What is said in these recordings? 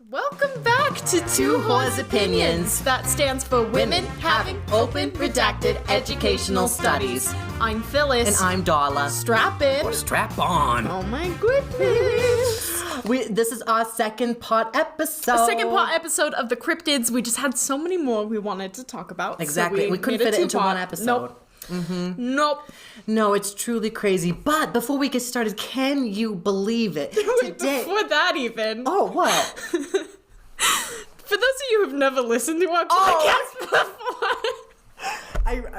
Welcome back to Two Whores Opinions. That stands for Women Having Open Redacted Educational Studies. I'm Phyllis. And I'm Darla. Strap in. Or strap on. Oh my goodness. This is our second part episode. The second part episode of the Cryptids. We just had so many more we wanted to talk about. Exactly. So we couldn't fit it into one episode. Nope. Mm-hmm. Nope. No, it's truly crazy. But before we get started, can you believe it? Today... Before that even. Oh, what? For those of you who've never listened to our podcast before...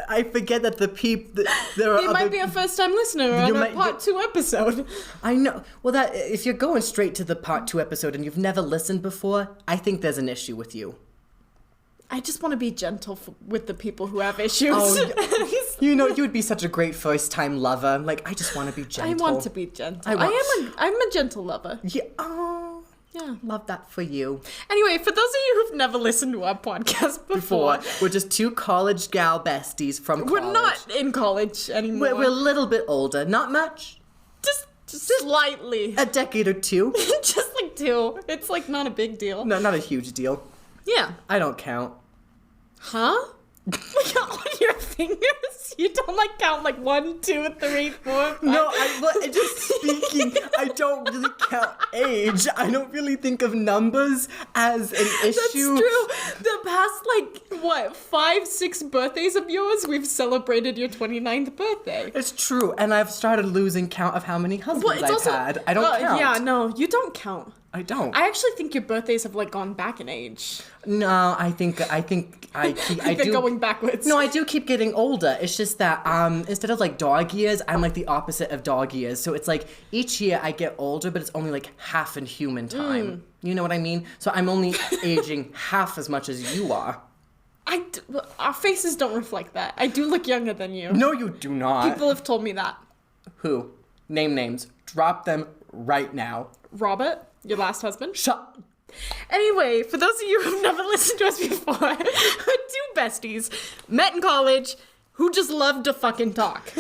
I forget that there are It might be a first-time listener on a part 2 episode. I know. Well, that if you're going straight to the part 2 episode and you've never listened before, I think there's an issue with you. I just want to be gentle with the people who have issues. Oh, you know, you would be such a great first-time lover. Like, I just want to be gentle. I want to be gentle. I'm a gentle lover. Yeah. Oh, yeah. Love that for you. Anyway, for those of you who've never listened to our podcast before, we're just two college gal besties from college. We're not in college anymore. We're a little bit older. Not much. Just slightly. A decade or two. Just like 2. It's like not a big deal. No, not a huge deal. Yeah. I don't count. Huh? Like on your fingers? You don't like count like 1, 2, 3, 4, 5? No, I'm just speaking. I don't really count age. I don't really think of numbers as an issue. That's true. The past 5, 6 birthdays of yours, we've celebrated your 29th birthday. It's true, and I've started losing count of how many husbands I've had. I don't count. Yeah, no, you don't count. I don't. I actually think your birthdays have gone back in age. No, I think I They're going backwards. No, I do keep getting older. It's just that instead of dog years, I'm the opposite of dog years. So it's each year I get older, but it's only half in human time. You know what I mean? So I'm only aging half as much as you are. Our faces don't reflect that. I do look younger than you. No, you do not. People have told me that. Who? Name names. Drop them right now. Robert, your last husband. Shut. Anyway, for those of you who've never listened to us before, we're 2 besties, met in college, who just love to fucking talk.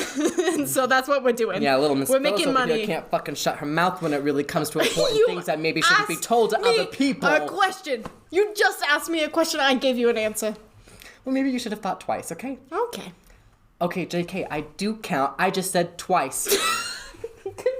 And so that's what we're doing. Yeah, little Miss We're Phyllis making over money. here can't fucking shut her mouth when it really comes to important things that maybe shouldn't be told to other people. A question. You just asked me a question, I gave you an answer. Well, maybe you should have thought twice, okay? Okay. Okay, JK, I do count. I just said twice.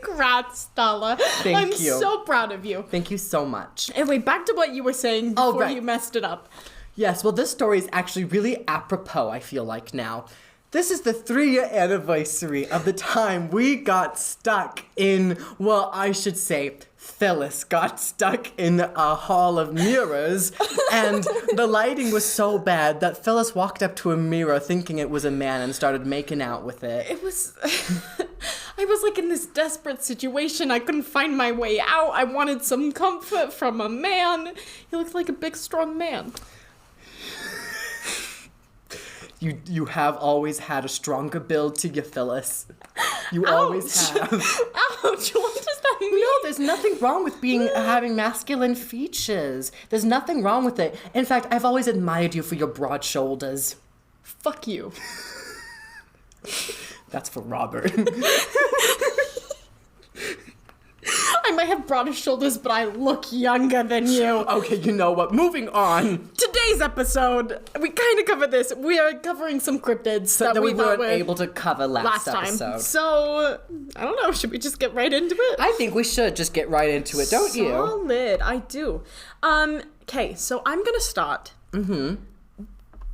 Congrats, Darla. Thank you. I'm so proud of you. Thank you so much. Anyway, back to what you were saying before you messed it up. Yes, well, this story is actually really apropos, I feel like now. This is the 3-year anniversary of the time we got stuck in, well, I should say, Phyllis got stuck in a hall of mirrors, and the lighting was so bad that Phyllis walked up to a mirror thinking it was a man and started making out with it. It was... I was in this desperate situation. I couldn't find my way out. I wanted some comfort from a man. He looked like a big, strong man. You have always had a stronger build to you, Phyllis. You Ouch. always have. Ouch, what does that mean? No, there's nothing wrong with having masculine features. There's nothing wrong with it. In fact, I've always admired you for your broad shoulders. Fuck you. That's for Robert. I might have broader shoulders, but I look younger than you. Okay, you know what? Moving on. Today's episode, we kind of covered this. We are covering some cryptids that we weren't able to cover last episode. Time. So, I don't know. Should we just get right into it? I think we should just get right into it, don't you? Solid. I do. Okay, so I'm going to start. Mm-hmm.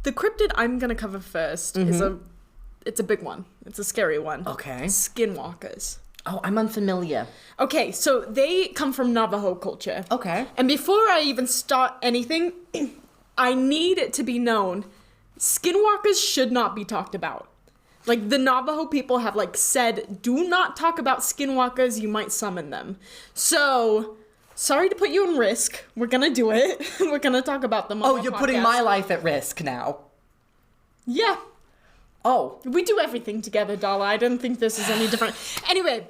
The cryptid I'm going to cover first is it's a big one. It's a scary one. Okay. Skinwalkers. Oh, I'm unfamiliar. Okay, so they come from Navajo culture. Okay. And before I even start anything, I need it to be known, skinwalkers should not be talked about. The Navajo people have, said, do not talk about skinwalkers, you might summon them. So, sorry to put you in risk. We're gonna do it. We're gonna talk about them on the you're podcast. putting my life at risk now. Yeah. Oh. We do everything together, Darla. I didn't think this is any different. Anyway,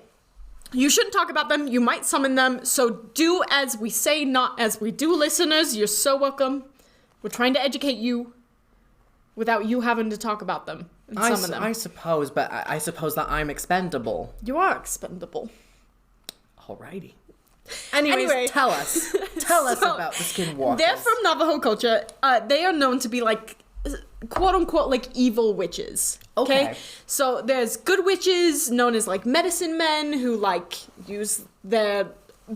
you shouldn't talk about them. You might summon them. So do as we say, not as we do, listeners. You're so welcome. We're trying to educate you without you having to talk about them and summon them. I suppose, but I suppose that I'm expendable. You are expendable. Alrighty. Anyways, tell us. Tell us So, about the skinwalkers. They're from Navajo culture. They are known to be like, quote unquote, like evil witches. Okay? So there's good witches known as like medicine men who like use their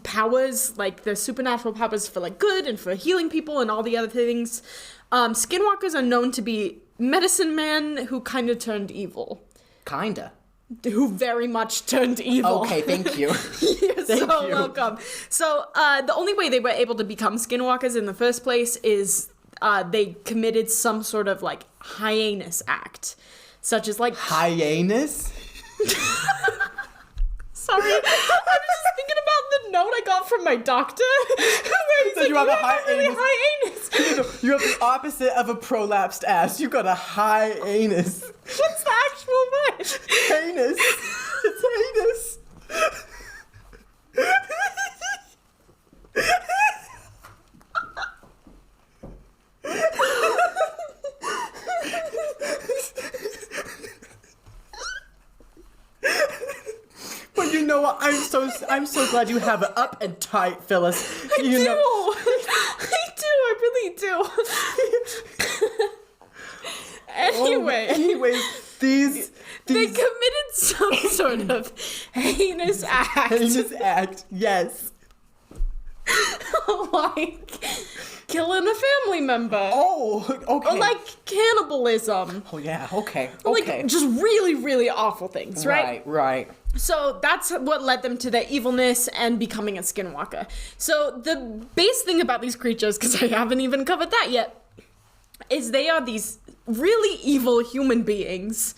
powers, like their supernatural powers for like good and for healing people and all the other things. Skinwalkers are known to be medicine men who kind of turned evil. Kinda. Who very much turned evil. Okay, thank you. You're so welcome. So the only way they were able to become skinwalkers in the first place is they committed some sort of like heinous act, such as like Hyenas? Sorry, I was just thinking about the note I got from my doctor. Where he's So like, you have a really high high anus. You have the opposite of a prolapsed ass. You got a high anus. What's the actual word? Anus. It's anus. But you know what? I'm so glad you have it up and tight, Phyllis. I really do. Anyway. These They committed some sort of heinous act. heinous act, yes. Like killing a family member. Oh, okay. Or like cannibalism. Oh yeah, okay. Like just really, really awful things, right? Right. So that's what led them to their evilness and becoming a skinwalker. So the base thing about these creatures, because I haven't even covered that yet, is they are these really evil human beings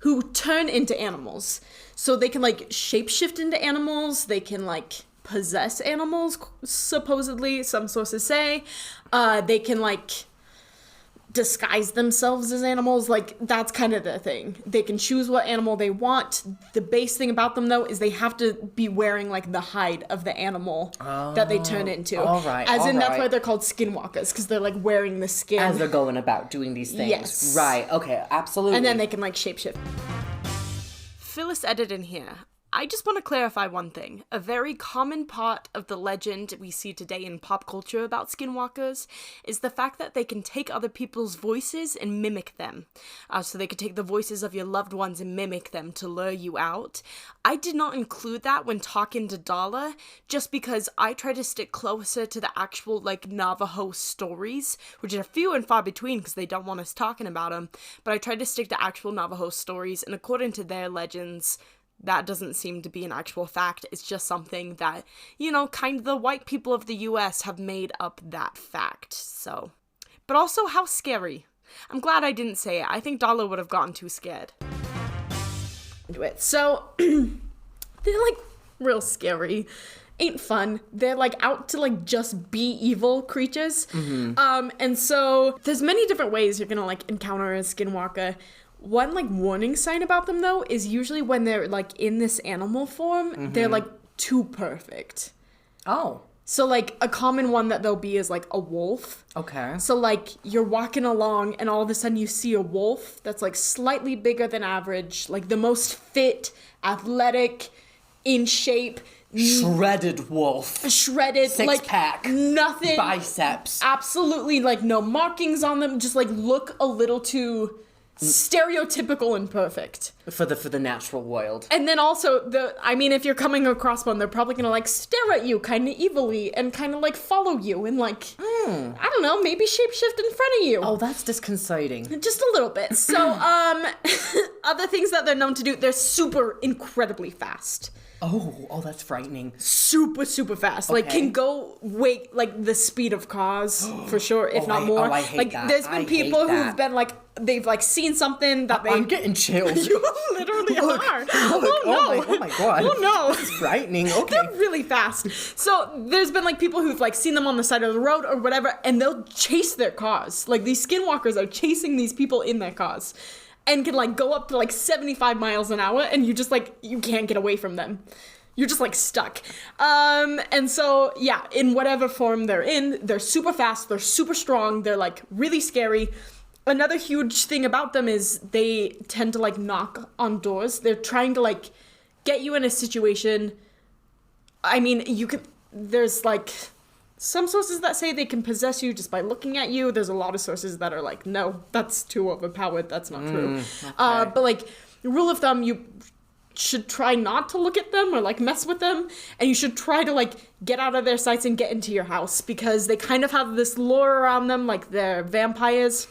who turn into animals. So they can like shapeshift into animals, they can like possess animals, supposedly, some sources say. They can like disguise themselves as animals. Like that's kind of the thing. They can choose what animal they want. The base thing about them though is they have to be wearing like the hide of the animal that they turn into. That's why they're called skinwalkers, because they're like wearing the skin As they're going about doing these things. Yes. Right, okay, absolutely. and then they can like shapeshift. Phyllis edited in here. I just want to clarify one thing. A very common part of the legend we see today in pop culture about skinwalkers is the fact that they can take other people's voices and mimic them. So they could take the voices of your loved ones and mimic them to lure you out. I did not include that when talking to Darla, just because I try to stick closer to the actual, like, Navajo stories, which are few and far between because they don't want us talking about them, but I tried to stick to actual Navajo stories, and according to their legends, that doesn't seem to be an actual fact. It's just something that, kind of the white people of the US have made up that fact, so. But also, how scary. I'm glad I didn't say it. I think Darla would have gotten too scared. So, they're, like, real scary. Ain't fun. They're, like, out to, like, just be evil creatures. Mm-hmm. And so, there's many different ways you're gonna, like, encounter a skinwalker. One, like, warning sign about them, though, is usually when they're, like, in this animal form, they're, like, too perfect. Oh. So, like, a common one that they'll be is, like, a wolf. Okay. So, like, you're walking along, and all of a sudden you see a wolf that's, like, slightly bigger than average, like, the most fit, athletic, in shape. Shredded wolf. Shredded. Six pack. Nothing. Biceps. Absolutely, like, no markings on them. Just, like, look a little too stereotypical and perfect for the natural world. And then also if you're coming across one, they're probably gonna like stare at you kind of evilly and kind of like follow you and like I don't know, maybe shapeshift in front of you. Oh, that's disconcerting. Just a little bit. So other things that they're known to do, they're super incredibly fast. Oh, that's frightening. Super, super fast. Okay. Like, can go like the speed of cars, for sure, if not more. I hate like, that. There's been people who've been, like, they've, like, seen something that I'm getting chills. You literally are. Look, oh, no. Oh, my God. Oh, no. This is frightening. Okay. They're really fast. So, there's been, like, people who've, like, seen them on the side of the road or whatever, and they'll chase their cars. Like, these skinwalkers are chasing these people in their cars. And can, like, go up to, like, 75 miles an hour, and you just, like, you can't get away from them. You're just, like, stuck. And so, yeah, in whatever form they're in, they're super fast, they're super strong, they're, like, really scary. Another huge thing about them is they tend to, like, knock on doors. They're trying to, like, get you in a situation. I mean, there's like some sources that say they can possess you just by looking at you. There's a lot of sources that are like, no, that's too overpowered. That's not true. Okay. But like, rule of thumb, you should try not to look at them or like mess with them, and you should try to like get out of their sights and get into your house, because they kind of have this lore around them, like they're vampires.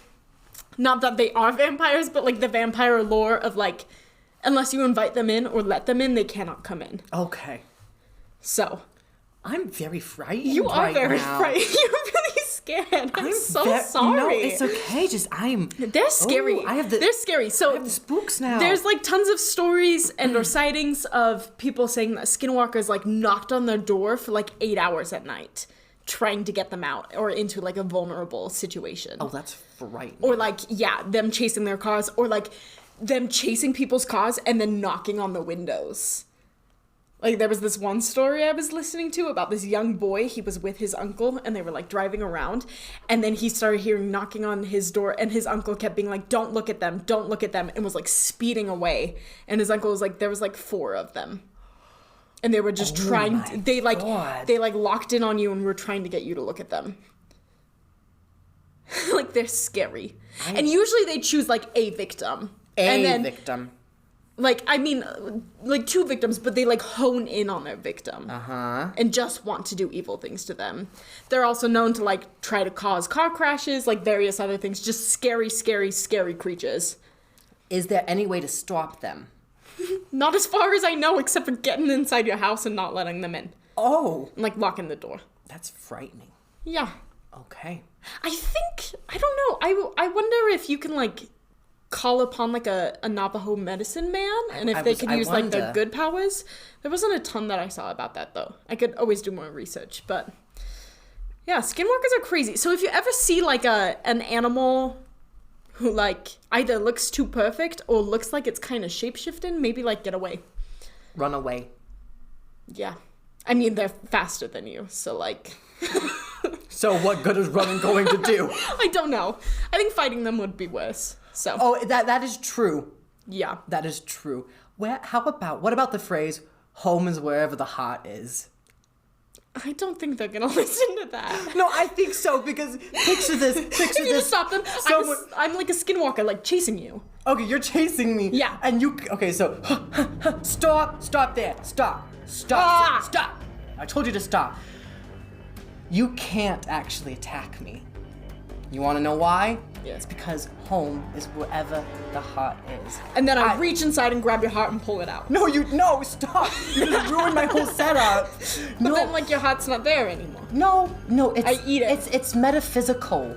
Not that they are vampires, but like the vampire lore of like, unless you invite them in or let them in, they cannot come in. Okay. So I'm very frightened. you are right very now. frightened. You're really scared. I'm so sorry. No, it's okay. They're scary. Oh, They're scary. So I have the spooks now. there's like tons of stories and or sightings of people saying that skinwalkers like knocked on their door for like 8 hours at night, trying to get them out or into like a vulnerable situation. Oh, that's frightening. Or like, yeah, them chasing their cars, or like them chasing people's cars and then knocking on the windows. Like, there was this one story I was listening to about this young boy. He was with his uncle, and they were, like, driving around. And then he started hearing knocking on his door, and his uncle kept being like, don't look at them, and was, like, speeding away. And his uncle was like, there was, like, 4 of them. And they were just God. they locked in on you and were trying to get you to look at them. Like, they're scary. And usually they choose, like, a victim. Victim. Like, I mean, like 2 victims, but they like hone in on their victim. And just want to do evil things to them. They're also known to like try to cause car crashes, like various other things. Just scary, scary, scary creatures. Is there any way to stop them? Not as far as I know, except for getting inside your house and not letting them in. Oh. And, like, locking the door. That's frightening. Yeah. Okay. I don't know. I wonder if you can, like, call upon like a Navajo medicine man, and if they could use like their good powers. There wasn't a ton that I saw about that though. I could always do more research, but yeah, skinwalkers are crazy. So if you ever see like an animal who like either looks too perfect or looks like it's kind of shapeshifting, maybe like get away. Run away. Yeah. I mean, they're faster than you, so like So what good is running going to do? I don't know. I think fighting them would be worse. So. Oh, that is true. Yeah. That is true. What about the phrase, home is wherever the heart is? I don't think they're gonna listen to that. No, I think so, because picture this. If you just stop them, I'm like a skinwalker, like chasing you. Okay, you're chasing me. Yeah. And so, stop there. Stop. I told you to stop. You can't actually attack me. You want to know why? Yeah. It's because home is wherever the heart is. And then I reach inside and grab your heart and pull it out. No, stop. You're gonna ruin my whole setup. But then, like, your heart's not there anymore. No, I eat it. It's metaphysical.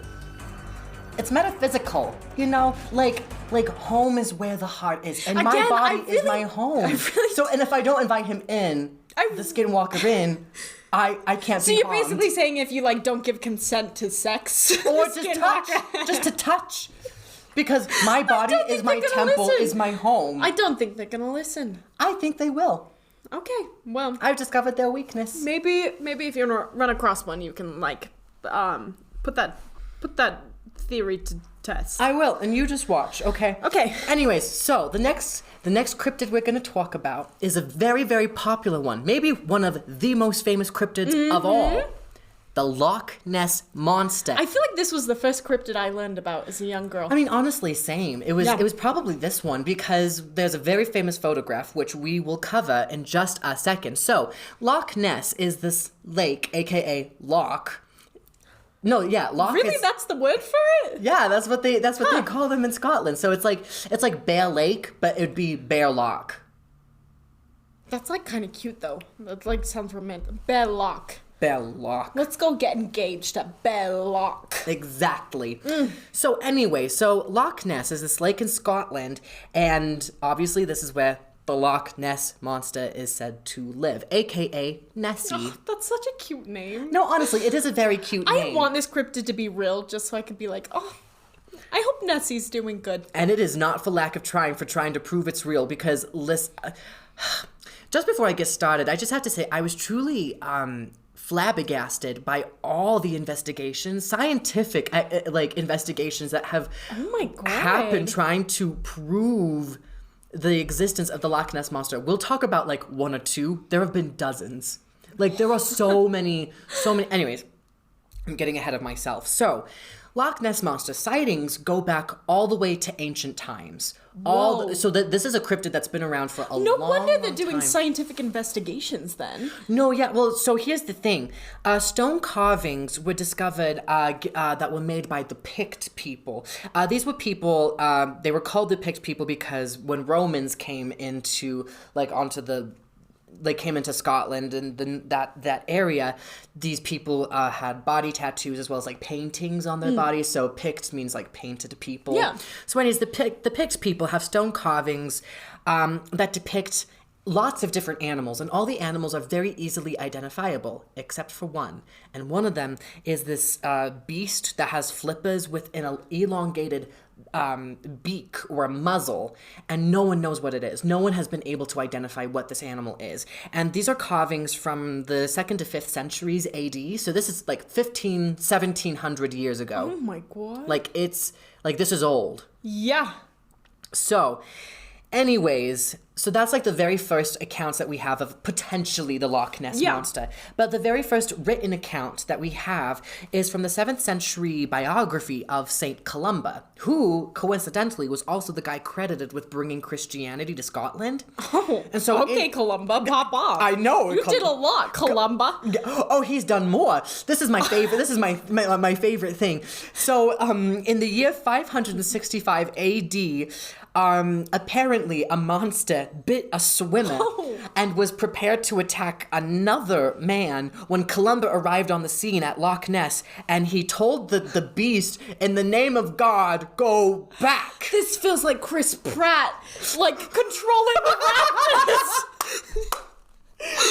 It's metaphysical. You know, like home is where the heart is, and my body is my home. So, and if I don't invite him in, the skinwalker in, I can't be So you're harmed. basically saying if you like don't give consent to sex Or just to touch. Because my body is my temple, is my home. I don't think they're gonna listen. I think they will. Okay, well, I've discovered their weakness. maybe if you run across one, you can like put that theory to test. I will, and you just watch, okay? Okay. Anyways, so the next cryptid we're going to talk about is a very, very popular one. Maybe one of the most famous cryptids of all. The Loch Ness Monster. I feel like this was the first cryptid I learned about as a young girl. I mean, honestly, same. It was probably this one, because there's a very famous photograph, which we will cover in just a second. So, Loch Ness is this lake, aka loch. No, yeah, loch. Really, that's the word for it? Yeah, that's what they call them in Scotland. So it's like Bear Lake, but it'd be Bear Loch. That's like kind of cute though. That like sounds romantic. Bear Loch. Bear Loch. Let's go get engaged at Bear Loch. Exactly. So anyway, Loch Ness is this lake in Scotland, and obviously this is where the Loch Ness Monster is said to live, aka Nessie. Oh, that's such a cute name. No, honestly, it is a very cute name. I want this cryptid to be real just so I could be like, oh, I hope Nessie's doing good. And it is not for lack of trying to prove it's real, because just before I get started, I just have to say I was truly flabbergasted by all the investigations, scientific investigations that have happened trying to prove the existence of the Loch Ness Monster. We'll talk about like 1 or 2. There have been dozens. Like, there are so many. Anyways, I'm getting ahead of myself. So, Loch Ness Monster sightings go back all the way to ancient times. So this is a cryptid that's been around for a No long, wonder they're long doing time. scientific investigations then. No, yeah, well, so here's the thing. Stone carvings were discovered that were made by the Pict people. These were people, they were called the Pict people because when Romans came into Scotland and then that area, these people had body tattoos as well as like paintings on their bodies. So Pict means like painted people. Yeah. So anyways, the Pict people have stone carvings that depict lots of different animals, and all the animals are very easily identifiable except for one. And one of them is this beast that has flippers with an elongated beak or a muzzle, and no one knows what it is. No one has been able to identify what this animal is. And these are carvings from the 2nd to 5th centuries AD. So this is like 1700 years ago. Oh my god. Like, it's like, this is old. Yeah. So, anyways, so that's like the very first accounts that we have of potentially the Loch Ness Monster. But the very first written account that we have is from the 7th century biography of Saint Columba, who coincidentally was also the guy credited with bringing Christianity to Scotland. Oh, and so okay, Columba, pop off. I know. You did a lot, Columba. Oh, he's done more. This is my favorite. This is my favorite thing. So, in the year 565 AD, apparently a monster bit a swimmer and was prepared to attack another man when Columba arrived on the scene at Loch Ness, and he told the beast, in the name of God, go back. This feels like Chris Pratt, like controlling the raptors.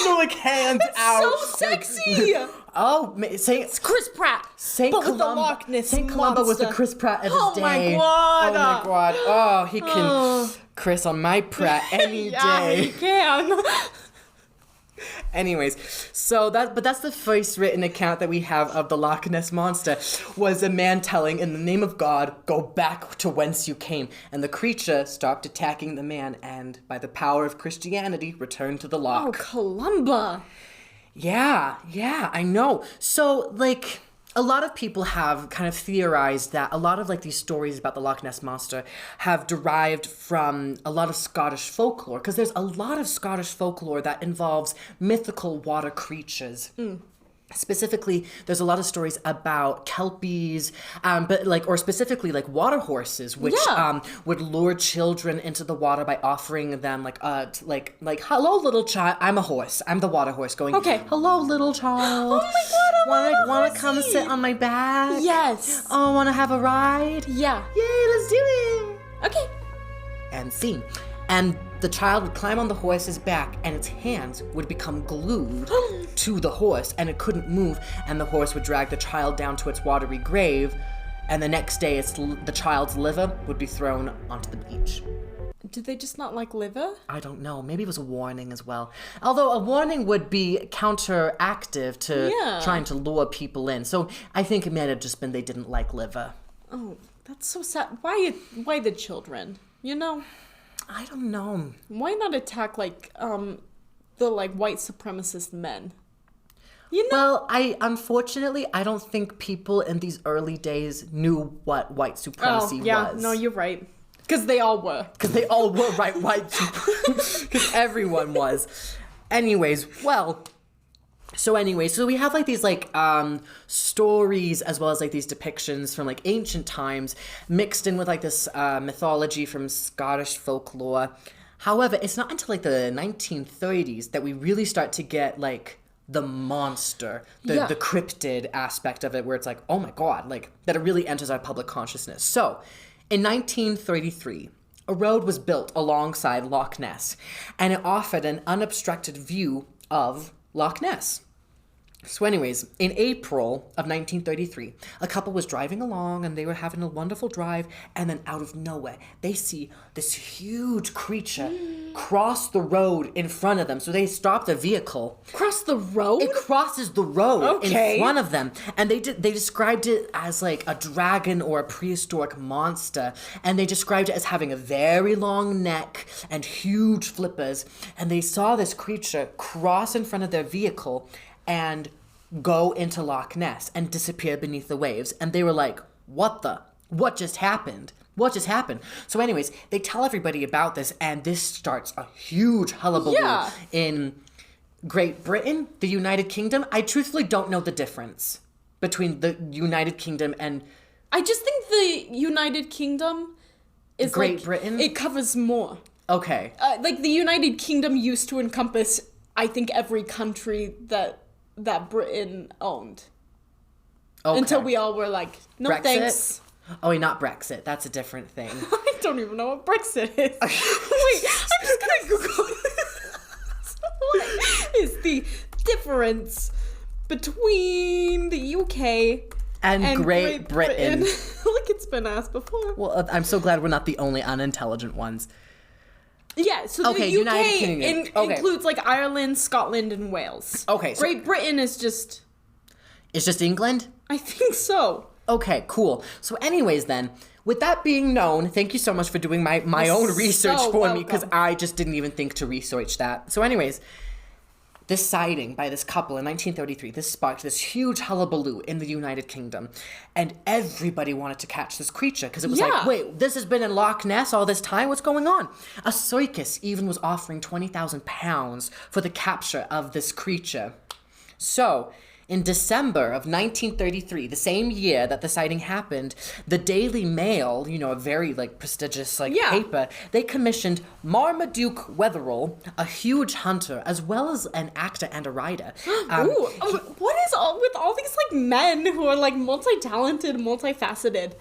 No, like hands out. So sexy. Oh, it's Chris Pratt. Saint Columba, with the Loch Ness Saint Columba was the Chris Pratt of his day. My god. Oh my god. Oh, he can Chris on my Pratt any day. He can. Anyways, that's the first written account that we have of the Loch Ness Monster, was a man telling, in the name of God, go back to whence you came. And the creature stopped attacking the man and, by the power of Christianity, returned to the loch. Oh, Columba. Yeah, I know. So, like, a lot of people have kind of theorized that a lot of, like, these stories about the Loch Ness Monster have derived from a lot of Scottish folklore, because there's a lot of Scottish folklore that involves mythical water creatures. Specifically, there's a lot of stories about kelpies, or specifically like water horses, which would lure children into the water by offering them like hello little child, I'm a horse, I'm the water horse, going, okay, hello little child, oh my god, wanna come sit on my back? Yes. Oh, wanna have a ride? Yeah. Yay, let's do it. Okay. And scene. And the child would climb on the horse's back, and its hands would become glued to the horse, and it couldn't move, and the horse would drag the child down to its watery grave, and the next day the child's liver would be thrown onto the beach. Did they just not like liver? I don't know. Maybe it was a warning as well. Although a warning would be counteractive to trying to lure people in. So I think it might have just been they didn't like liver. Oh, that's so sad. Why the children? You know? I don't know. Why not attack the white supremacist men? You know? Well, unfortunately I don't think people in these early days knew what white supremacy was. No, you're right. Because they all were. Because they all were white supremacy. Because everyone was. So we have like these stories as well as like these depictions from like ancient times mixed in with like this mythology from Scottish folklore. However, it's not until like the 1930s that we really start to get like the monster, the cryptid aspect of it, where it's like, oh my god, like that it really enters our public consciousness. So in 1933, a road was built alongside Loch Ness, and it offered an unobstructed view of Loch Ness. So anyways, in April of 1933, a couple was driving along and they were having a wonderful drive, and then out of nowhere, they see this huge creature cross the road in front of them. So they stop the vehicle. Cross the road? It crosses the road Okay. in front of them. And they described it as like a dragon or a prehistoric monster. And they described it as having a very long neck and huge flippers. And they saw this creature cross in front of their vehicle and go into Loch Ness and disappear beneath the waves. And they were like, what just happened? What just happened? So anyways, they tell everybody about this, and this starts a huge hullabaloo in Great Britain, the United Kingdom. I truthfully don't know the difference between the United Kingdom and... I just think the United Kingdom is Great Britain? It covers more. Okay. Like the United Kingdom used to encompass, I think, every country that Britain owned. Okay. Until we all were like, no Brexit? thanks. Oh, wait, not Brexit. That's a different thing. I don't even know what Brexit is. Wait, I'm just gonna Google this. What is the difference between the UK and Great Britain? Like it's been asked before. Well, I'm so glad we're not the only unintelligent ones. Yeah, so the UK United Kingdom. includes like Ireland, Scotland, and Wales. Okay, so Great Britain is just... it's just England? I think so. Okay, cool. So anyways then, with that being known, thank you so much for doing my own research for me, because I just didn't even think to research that. So anyways, this sighting by this couple in 1933, this sparked this huge hullabaloo in the United Kingdom. And everybody wanted to catch this creature, because it was like, wait, this has been in Loch Ness all this time? What's going on? A circus even was offering £20,000 for the capture of this creature. So... in December of 1933, the same year that the sighting happened, the Daily Mail, you know, a very, like, prestigious, like, paper, they commissioned Marmaduke Wetherell, a huge hunter, as well as an actor and a writer. What is all with all these, like, men who are, like, multi-talented, multifaceted?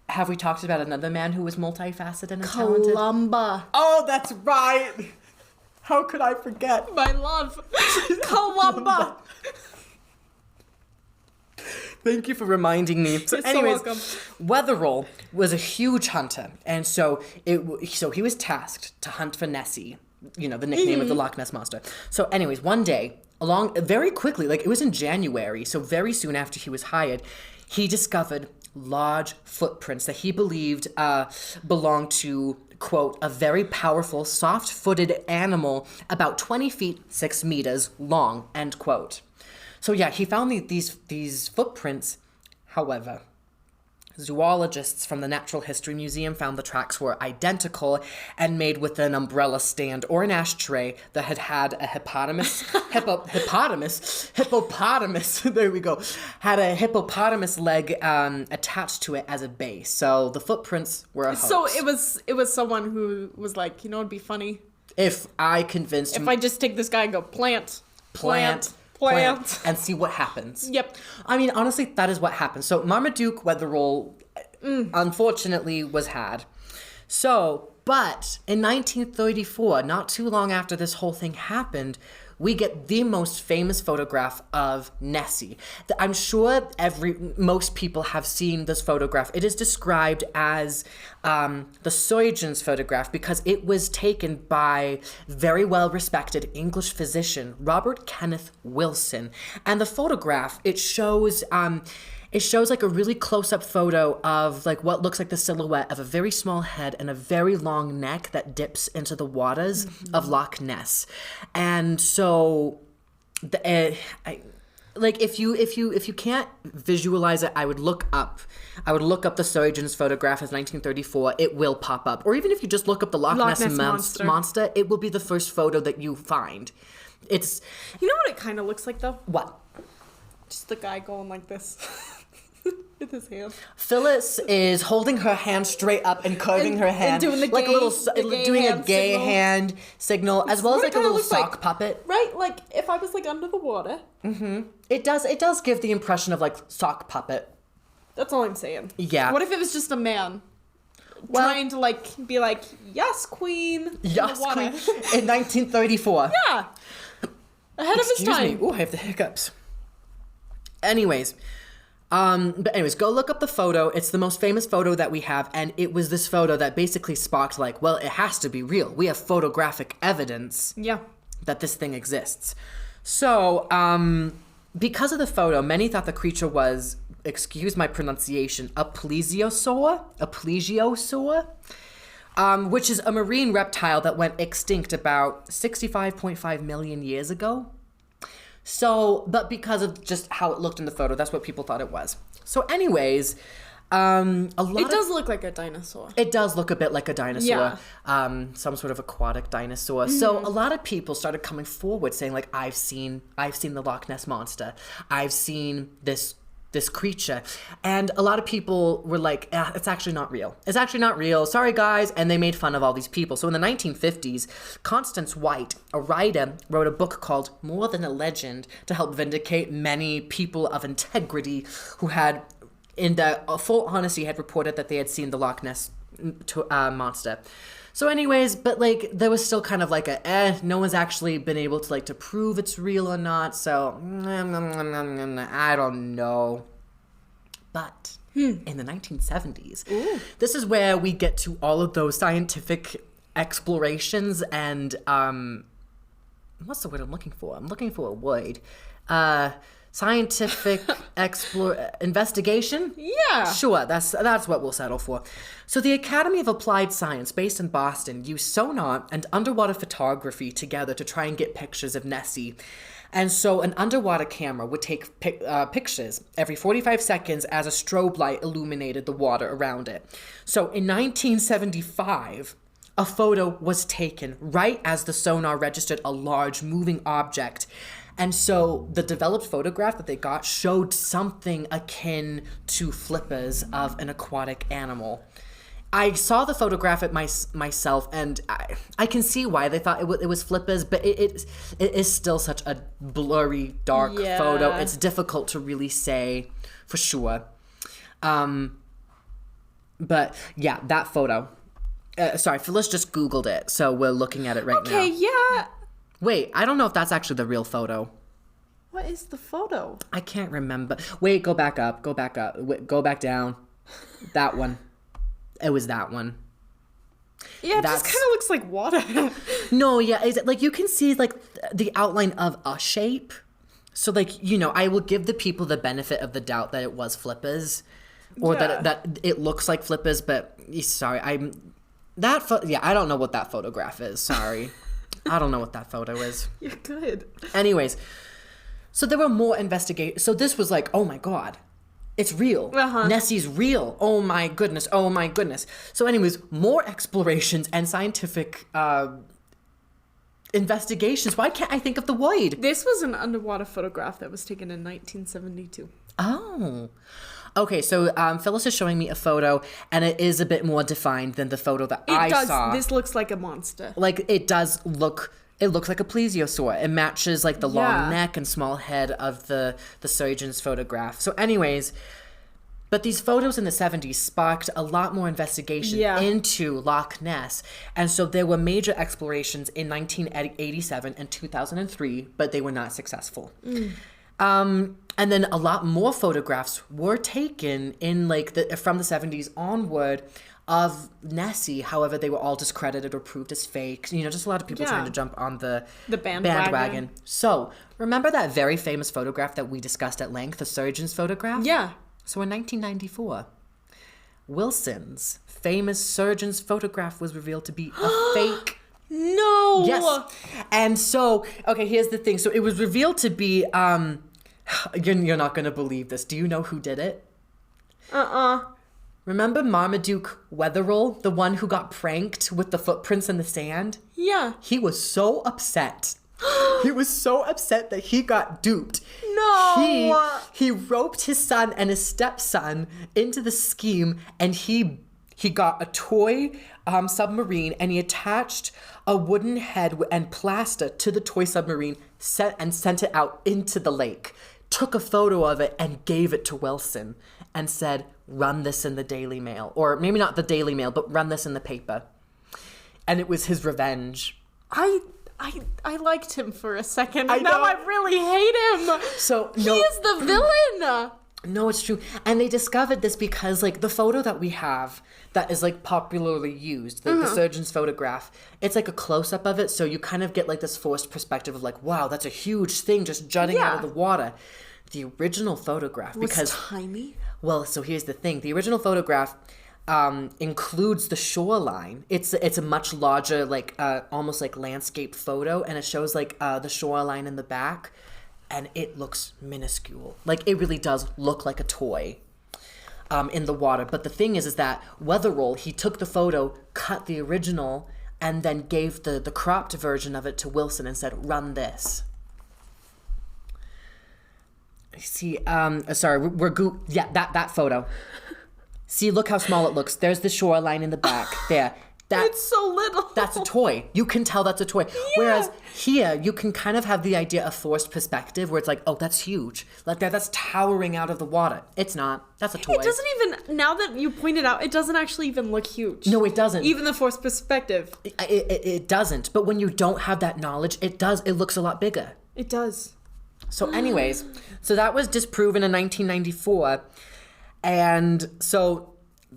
Have we talked about another man who was multifaceted and talented? Columba. Oh, that's right! How could I forget? My love. Columba. Thank you for reminding me. So, You're anyways, so welcome. Wetherell was a huge hunter, and so he was tasked to hunt for Nessie, you know, the nickname of the Loch Ness Monster. So, anyways, one day, very quickly, like it was in January, so very soon after he was hired, he discovered large footprints that he believed belonged to, quote, a very powerful, soft-footed animal about 20 feet, 6 meters long, end quote. So yeah, he found these footprints. However, zoologists from the Natural History Museum found the tracks were identical and made with an umbrella stand or an ashtray that had a hippopotamus, there we go, had a hippopotamus leg attached to it as a base. So the footprints were a hoax. So it was someone who was like, you know, it'd be funny if I convinced if I just take this guy and go plant, and see what happens. Yep. I mean, honestly, that is what happened. So Marmaduke Wetherell, unfortunately, was had. So, but in 1934, not too long after this whole thing happened, we get the most famous photograph of Nessie. I'm sure most people have seen this photograph. It is described as the surgeon's photograph because it was taken by very well-respected English physician Robert Kenneth Wilson. And the photograph, it shows like a really close-up photo of like what looks like the silhouette of a very small head and a very long neck that dips into the waters of Loch Ness. And so, if you can't visualize it, I would look up the surgeon's photograph as 1934. It will pop up, or even if you just look up the Loch Ness monster, it will be the first photo that you find. It's, you know what it kind of looks like though? What? Just the guy going like this. With his hand. Phyllis is holding her hand straight up and curving her hand, and doing the like a gay hand signal, as well as like a little sock puppet. Right, like if I was like under the water. It does give the impression of like sock puppet. That's all I'm saying. Yeah. What if it was just a man trying to like be like, yes, queen. Yes, queen. In 1934. Yeah. Ahead of his time. Oh, I have the hiccups. Anyways, go look up the photo. It's the most famous photo that we have, and it was this photo that basically sparked like, well, it has to be real. We have photographic evidence that this thing exists. So, because of the photo, many thought the creature was, excuse my pronunciation, a plesiosaur, which is a marine reptile that went extinct about 65.5 million years ago. So, but because of just how it looked in the photo, that's what people thought it was. So anyways, it does look like a dinosaur. It does look a bit like a dinosaur, some sort of aquatic dinosaur. Mm-hmm. So a lot of people started coming forward saying like, I've seen the Loch Ness Monster. I've seen this creature. And a lot of people were like, it's actually not real. It's actually not real. Sorry, guys. And they made fun of all these people. So in the 1950s, Constance White, a writer, wrote a book called More Than a Legend to help vindicate many people of integrity who had, in the full honesty, had reported that they had seen the Loch Ness monster. So anyways, but like there was still kind of like no one's actually been able to like to prove it's real or not. So I don't know. But in the 1970s, this is where we get to all of those scientific explorations and what's the word I'm looking for? I'm looking for a word. Scientific investigation? Yeah. Sure, that's what we'll settle for. So the Academy of Applied Science, based in Boston, used sonar and underwater photography together to try and get pictures of Nessie. And so an underwater camera would take pictures every 45 seconds as a strobe light illuminated the water around it. So in 1975, a photo was taken right as the sonar registered a large moving object. And so the developed photograph that they got showed something akin to flippers of an aquatic animal. I saw the photograph myself, and I can see why they thought it was flippers, but it is still such a blurry, dark photo. It's difficult to really say for sure. But yeah, that photo. Sorry, Phyllis just Googled it, so we're looking at it right now. Okay, yeah. Wait, I don't know if that's actually the real photo. What is the photo? I can't remember. Wait, go back up. Wait, go back down. That one. It was that one. Yeah, it just kind of looks like water. No, yeah, like you can see like the outline of a shape. So like, I will give the people the benefit of the doubt that it was flippers, or that it looks like flippers. But sorry, I don't know what that photograph is. Sorry. I don't know what that photo is. You're good. Anyways, so there were more investigations. So this was like, oh my God, it's real. Nessie's real. Oh my goodness. So anyways, more explorations and scientific investigations. Why can't I think of the word? This was an underwater photograph that was taken in 1972. Oh. Okay, so Phyllis is showing me a photo, and it is a bit more defined than the photo that I saw. This looks like a monster. Like, it looks like a plesiosaur. It matches, like, the long neck and small head of the surgeon's photograph. So anyways, but these photos in the 70s sparked a lot more investigation into Loch Ness. And so there were major explorations in 1987 and 2003, but they were not successful. And then a lot more photographs were taken in from the 70s onward of Nessie. However, they were all discredited or proved as fake. Just a lot of people trying to jump on the bandwagon. So remember that very famous photograph that we discussed at length, the surgeon's photograph? Yeah. So in 1994, Wilson's famous surgeon's photograph was revealed to be a fake. No! Yes. And so, okay, here's the thing. So it was revealed to be, you're not going to believe this. Do you know who did it? Remember Marmaduke Wetherell, the one who got pranked with the footprints in the sand? Yeah. He was so upset. He was so upset that he got duped. No! He roped his son and his stepson into the scheme, and he got a toy submarine, and he attached a wooden head and plaster to the toy submarine, sent it out into the lake, took a photo of it, and gave it to Wilson, and said, run this in the Daily Mail. Or maybe not the Daily Mail, but run this in the paper. And it was his revenge. I I liked him for a second. I And now know. I really hate him. So, He no. is the villain. No, it's true. And they discovered this because, like, the photo that we have that is, like, popularly used, the surgeon's photograph, it's like a close-up of it, so you kind of get, like, this forced perspective of, like, wow, that's a huge thing just jutting out of Yeah. the water. The original photograph, Was because, tiny. well, so here's the thing. The original photograph includes the shoreline. It's a much larger, like, almost like landscape photo, and it shows, like, the shoreline in the back. And it looks minuscule. Like, it really does look like a toy in the water. But the thing is that Weatherall, he took the photo, cut the original, and then gave the cropped version of it to Wilson and said, run this. See, sorry, that photo. See, look how small it looks. There's the shoreline in the back. There. It's so little. That's a toy. You can tell that's a toy. Yeah. Whereas here, you can kind of have the idea of forced perspective where it's like, oh, that's huge. Like, that's towering out of the water. It's not. That's a toy. It doesn't even, now that you pointed out, it doesn't actually even look huge. No, it doesn't. Even the forced perspective. It doesn't. But when you don't have that knowledge, it does. It looks a lot bigger. It does. So anyways, so that was disproven in 1994. And so...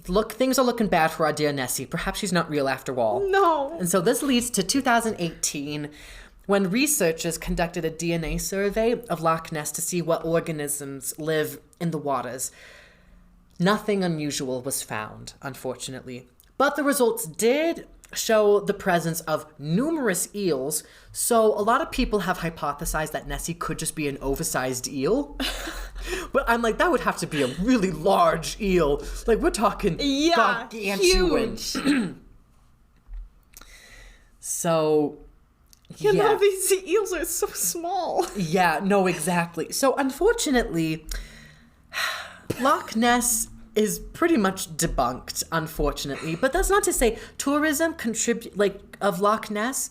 Look, things are looking bad for our dear Nessie. Perhaps she's not real after all. No. And so this leads to 2018, when researchers conducted a DNA survey of Loch Ness to see what organisms live in the waters. Nothing unusual was found, unfortunately. But the results did show the presence of numerous eels, so a lot of people have hypothesized that Nessie could just be an oversized eel. But I'm like, that would have to be a really large eel. Like, we're talking gargantuan. Huge. So, You know, these eels are so small. Yeah, no, exactly. So, unfortunately, Loch Ness is pretty much debunked, unfortunately. But that's not to say tourism of Loch Ness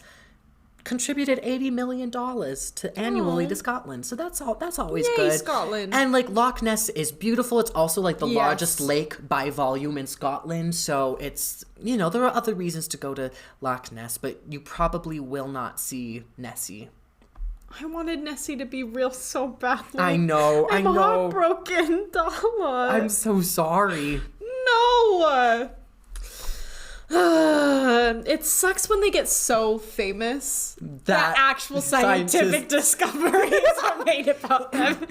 contributed $80 million to annually to Scotland. So that's always Yay, good. Scotland. And like Loch Ness is beautiful. It's also like the Yes. largest lake by volume in Scotland. So it's, you know, there are other reasons to go to Loch Ness, but you probably will not see Nessie. I wanted Nessie to be real so badly. I know. I'm heartbroken, Darla. I'm so sorry. No! It sucks when they get so famous that actual scientific discoveries are made about them.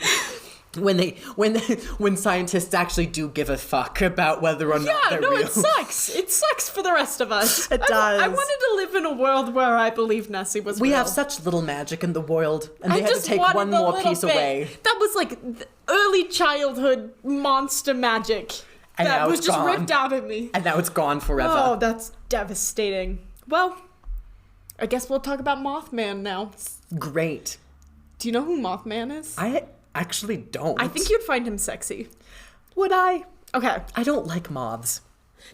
When scientists actually do give a fuck about whether or not they're real. It sucks. It sucks for the rest of us. It does. I wanted to live in a world where I believe Nessie was real. We have such little magic in the world, and they I had to just take wanted one a more little piece bit. away. That was like the early childhood monster magic. And that now was it's just gone. ripped out of me. And now it's gone forever. Oh, that's devastating. Well, I guess we'll talk about Mothman now. Great. Do you know who Mothman is? I actually don't. I think you'd find him sexy. Would I? Okay. I don't like moths.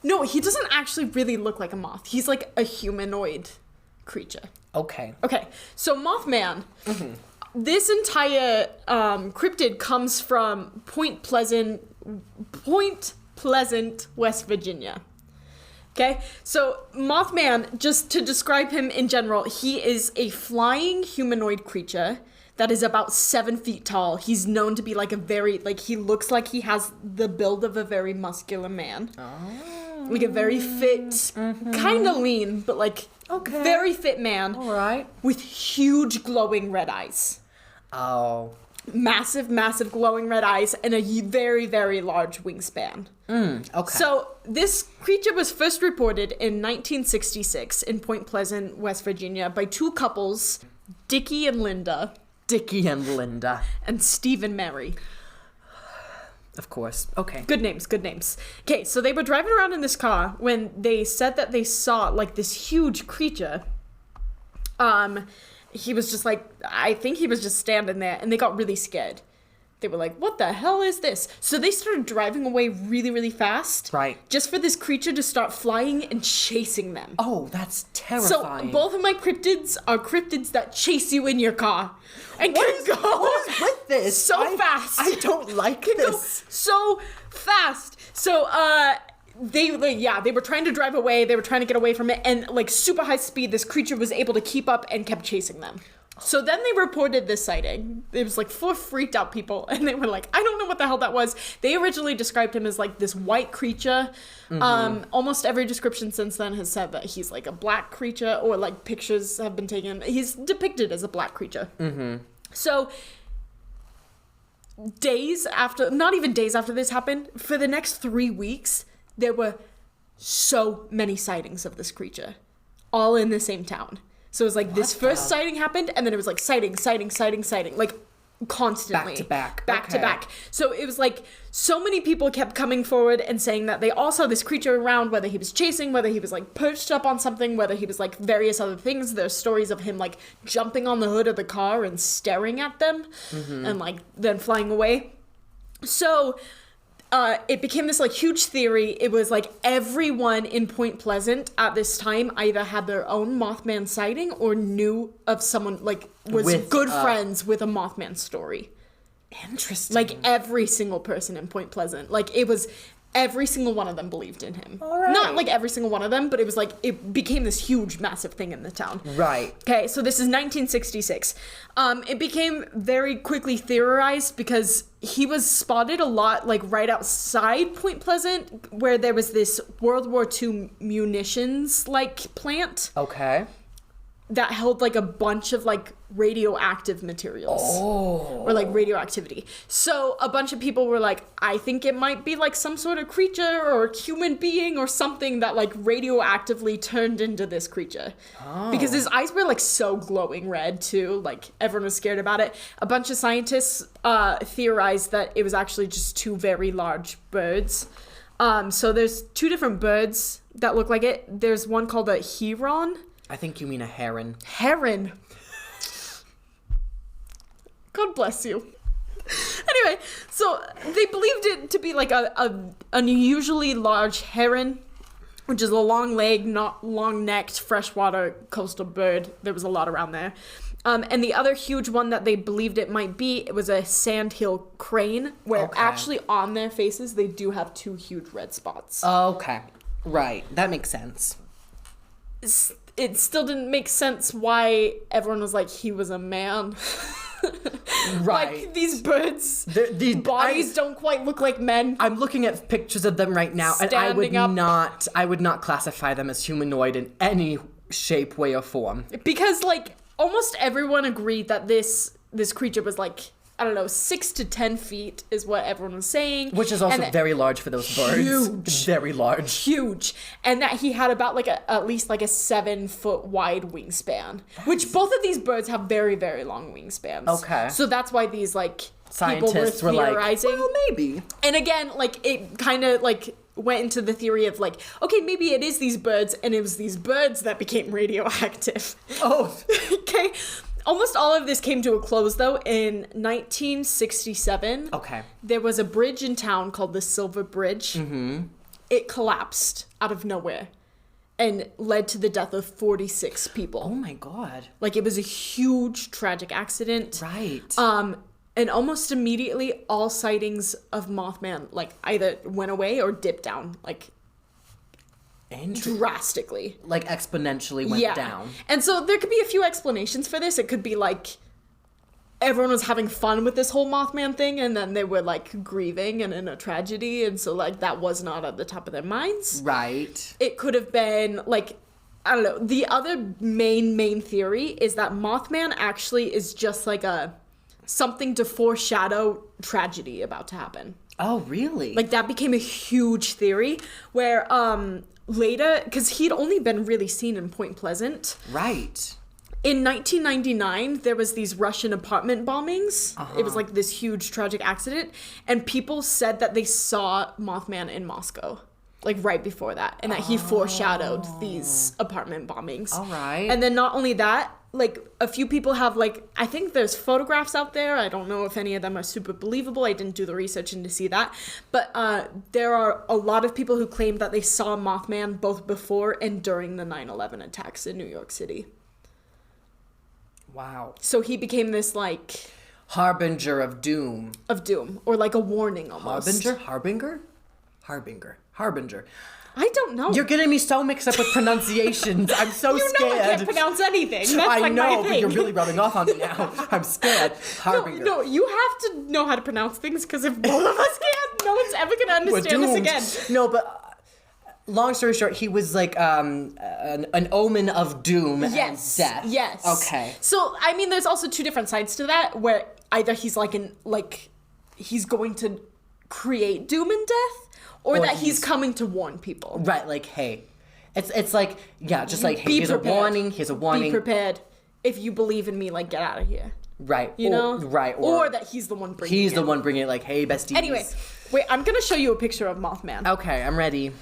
No, he doesn't actually really look like a moth. He's like a humanoid creature. Okay. Okay, so Mothman. This entire cryptid comes from Point Pleasant, West Virginia. Okay, so Mothman, just to describe him in general, he is a flying humanoid creature that is about 7 feet tall. He's known to be like he looks like he has the build of a very muscular man. Oh. Like a very fit, kind of lean, but like very fit man. All right. With huge glowing red eyes. Oh. Massive, massive glowing red eyes and a very, very large wingspan. Okay. So this creature was first reported in 1966 in Point Pleasant, West Virginia by two couples, Dickie and Linda. Dickie and Linda. And Steve and Mary. Of course. Okay. Good names, good names. Okay, so they were driving around in this car when they said that they saw like this huge creature. He was just like, I think he was just standing there, and they got really scared. They were like, what the hell is this? So they started driving away really, really fast. Right. Just for this creature to start flying and chasing them. Oh, that's So terrifying. both of my cryptids are cryptids that chase you in your car. And can go what is with this? so fast. I don't like Can go this. so fast. So, they were trying to drive away. They were trying to get away from it, and like super high speed, this creature was able to keep up and kept chasing them. So then they reported this sighting. It was like 4 freaked out people, and they were like, I don't know what the hell that was. They originally described him as like this white creature. Almost every description since then has said that he's like a black creature, or like pictures have been taken. He's depicted as a black creature. So not even days after this happened, for the next 3 weeks, there were so many sightings of this creature, all in the same town. So it was like this first sighting happened, and then it was like sighting, like constantly. Back to back. So it was like so many people kept coming forward and saying that they all saw this creature around, whether he was chasing, whether he was like perched up on something, whether he was like various other things. There's stories of him like jumping on the hood of the car and staring at them and like then flying away. So it became this like huge theory. It was like everyone in Point Pleasant at this time either had their own Mothman sighting or knew of someone like was good friends with a Mothman story. Interesting. Like every single person in Point Pleasant, like it was every single one of them believed in him. All right. Not like every single one of them, but it was like it became this huge massive thing in the town. Right. Okay, so this is 1966. It became very quickly theorized because he was spotted a lot like right outside Point Pleasant, where there was this World War II munitions like plant Okay. that held like a bunch of like radioactive materials or like radioactivity. So a bunch of people were like, I think it might be like some sort of creature or human being or something that like radioactively turned into this creature. Because his eyes were like so glowing red too, like everyone was scared about it. A bunch of scientists theorized that it was actually just 2 very large birds. So there's 2 different birds that look like it. There's one called a heron. I think you mean a heron. Heron. God bless you. Anyway, so they believed it to be like an unusually large heron, which is a long-legged, not long-necked, freshwater coastal bird. There was a lot around there. And the other huge one that they believed it might be, it was a sandhill crane, where actually on their faces they do have 2 huge red spots. Okay. Right. That makes sense. It still didn't make sense why everyone was like, he was a man. Right. Like, these birds, these bodies don't quite look like men. I'm looking at pictures of them right now, and I would not classify them as humanoid in any shape, way, or form. Because, like, almost everyone agreed that this creature was, like, I don't know, 6 to 10 feet is what everyone was saying. Which is also very large for those birds. Huge. Very large. Huge. And that he had about like at least like a 7-foot wide wingspan. Which both of these birds have very, very long wingspans. Okay. So that's why these like scientists people were theorizing. Like, well, maybe. And again, like it kind of like went into the theory of like, okay, maybe it is these birds, and it was these birds that became radioactive. Oh. Okay. Almost all of this came to a close, though, in 1967. Okay. There was a bridge in town called the Silver Bridge. Mm-hmm. It collapsed out of nowhere and led to the death of 46 people. Oh, my God. Like, it was a huge, tragic accident. Right. And almost immediately, all sightings of Mothman, like, either went away or dipped down, like, drastically. Like exponentially went down. And so there could be a few explanations for this. It could be like everyone was having fun with this whole Mothman thing, and then they were like grieving and in a tragedy, and so like that was not at the top of their minds. Right. It could have been like, I don't know. The other main theory is that Mothman actually is just like something to foreshadow tragedy about to happen. Oh, really? Like that became a huge theory where later, because he'd only been really seen in Point Pleasant. Right. In 1999, there was these Russian apartment bombings. It was like this huge tragic accident. And people said that they saw Mothman in Moscow, like right before that. And that he foreshadowed these apartment bombings. All right. And then not only that, like a few people have like, I think there's photographs out there. I don't know if any of them are super believable. I didn't do the research into see that. But there are a lot of people who claim that they saw Mothman both before and during the 9/11 attacks in New York City. Wow. So he became this like... harbinger of doom. Of doom. Or like a warning almost. Harbinger? Harbinger. I don't know. You're getting me so mixed up with pronunciations. I'm so you scared. know I can't pronounce anything. That's I like know, my but thing. you're really rubbing off on me now. I'm scared. Harbinger. No, you have to know how to pronounce things because if both of us can't, no one's ever going to understand us again. No, but long story short, he was like an omen of doom and death. Yes. Okay. So, I mean, there's also two different sides to that where either he's he's going to create doom and death or that he's coming to warn people. Right, like, hey. It's like, yeah, just like, hey, Here's a warning. Be Be prepared. If you believe in me, like, get out of here. Right. You know? Right. Or that he's the one bringing it. He's the one bringing it, like, hey, besties. Anyway, wait, I'm going to show you a picture of Mothman. Okay, I'm ready.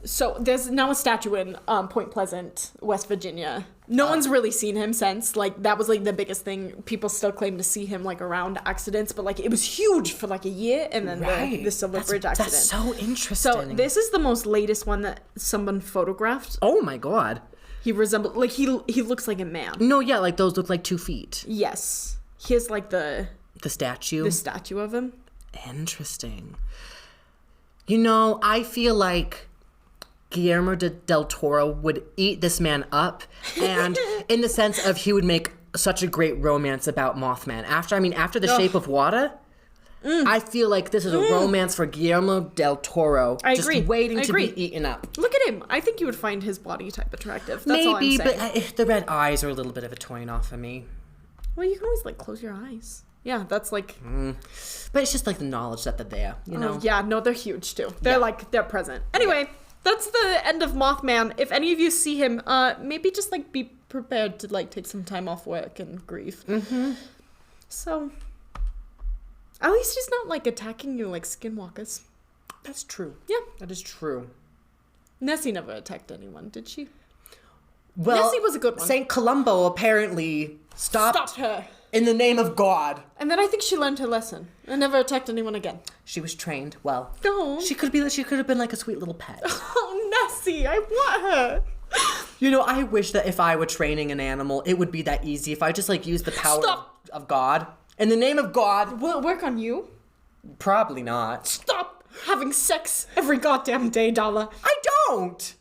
So there's now a statue in Point Pleasant, West Virginia. No one's really seen him since. Like, that was like the biggest thing. People still claim to see him like around accidents, but like it was huge for like a year, and then the Silver Bridge accident. That's so interesting. So this is the most latest one that someone photographed. Oh my god. He resembles like he looks like a man. No, yeah, like those look like 2 feet. Yes, here's like the statue of him. Interesting. You know, I feel like Guillermo del Toro would eat this man up, and in the sense of he would make such a great romance about Mothman. After The Shape of Water, I feel like this is a romance for Guillermo del Toro. I just agree. waiting to be eaten up. Look at him. I think you would find his body type attractive. That's all I'm Maybe, saying. but the red eyes are a little bit of a turn off for me. Well, you can always like close your eyes. Yeah, that's like. But it's just like the knowledge that they're there, you know? Yeah, no, they're huge too. They're they're present. Anyway, that's the end of Mothman. If any of you see him, maybe just like be prepared to like take some time off work and grieve. Mm-hmm. So, at least he's not like attacking you like skinwalkers. That's true. Yeah. That is true. Nessie never attacked anyone, did she? Well, Nessie was a good one. Saint Columbo apparently stopped her. in the name of God. And then I think she learned her lesson and never attacked anyone again. She was trained well. No. She could have been like a sweet little pet. Oh, Nessie, I want her. You know, I wish that if I were training an animal, it would be that easy. If I just like used the power of God. In the name of God. Will it work on you? Probably not. Stop having sex every goddamn day, Darla. I don't.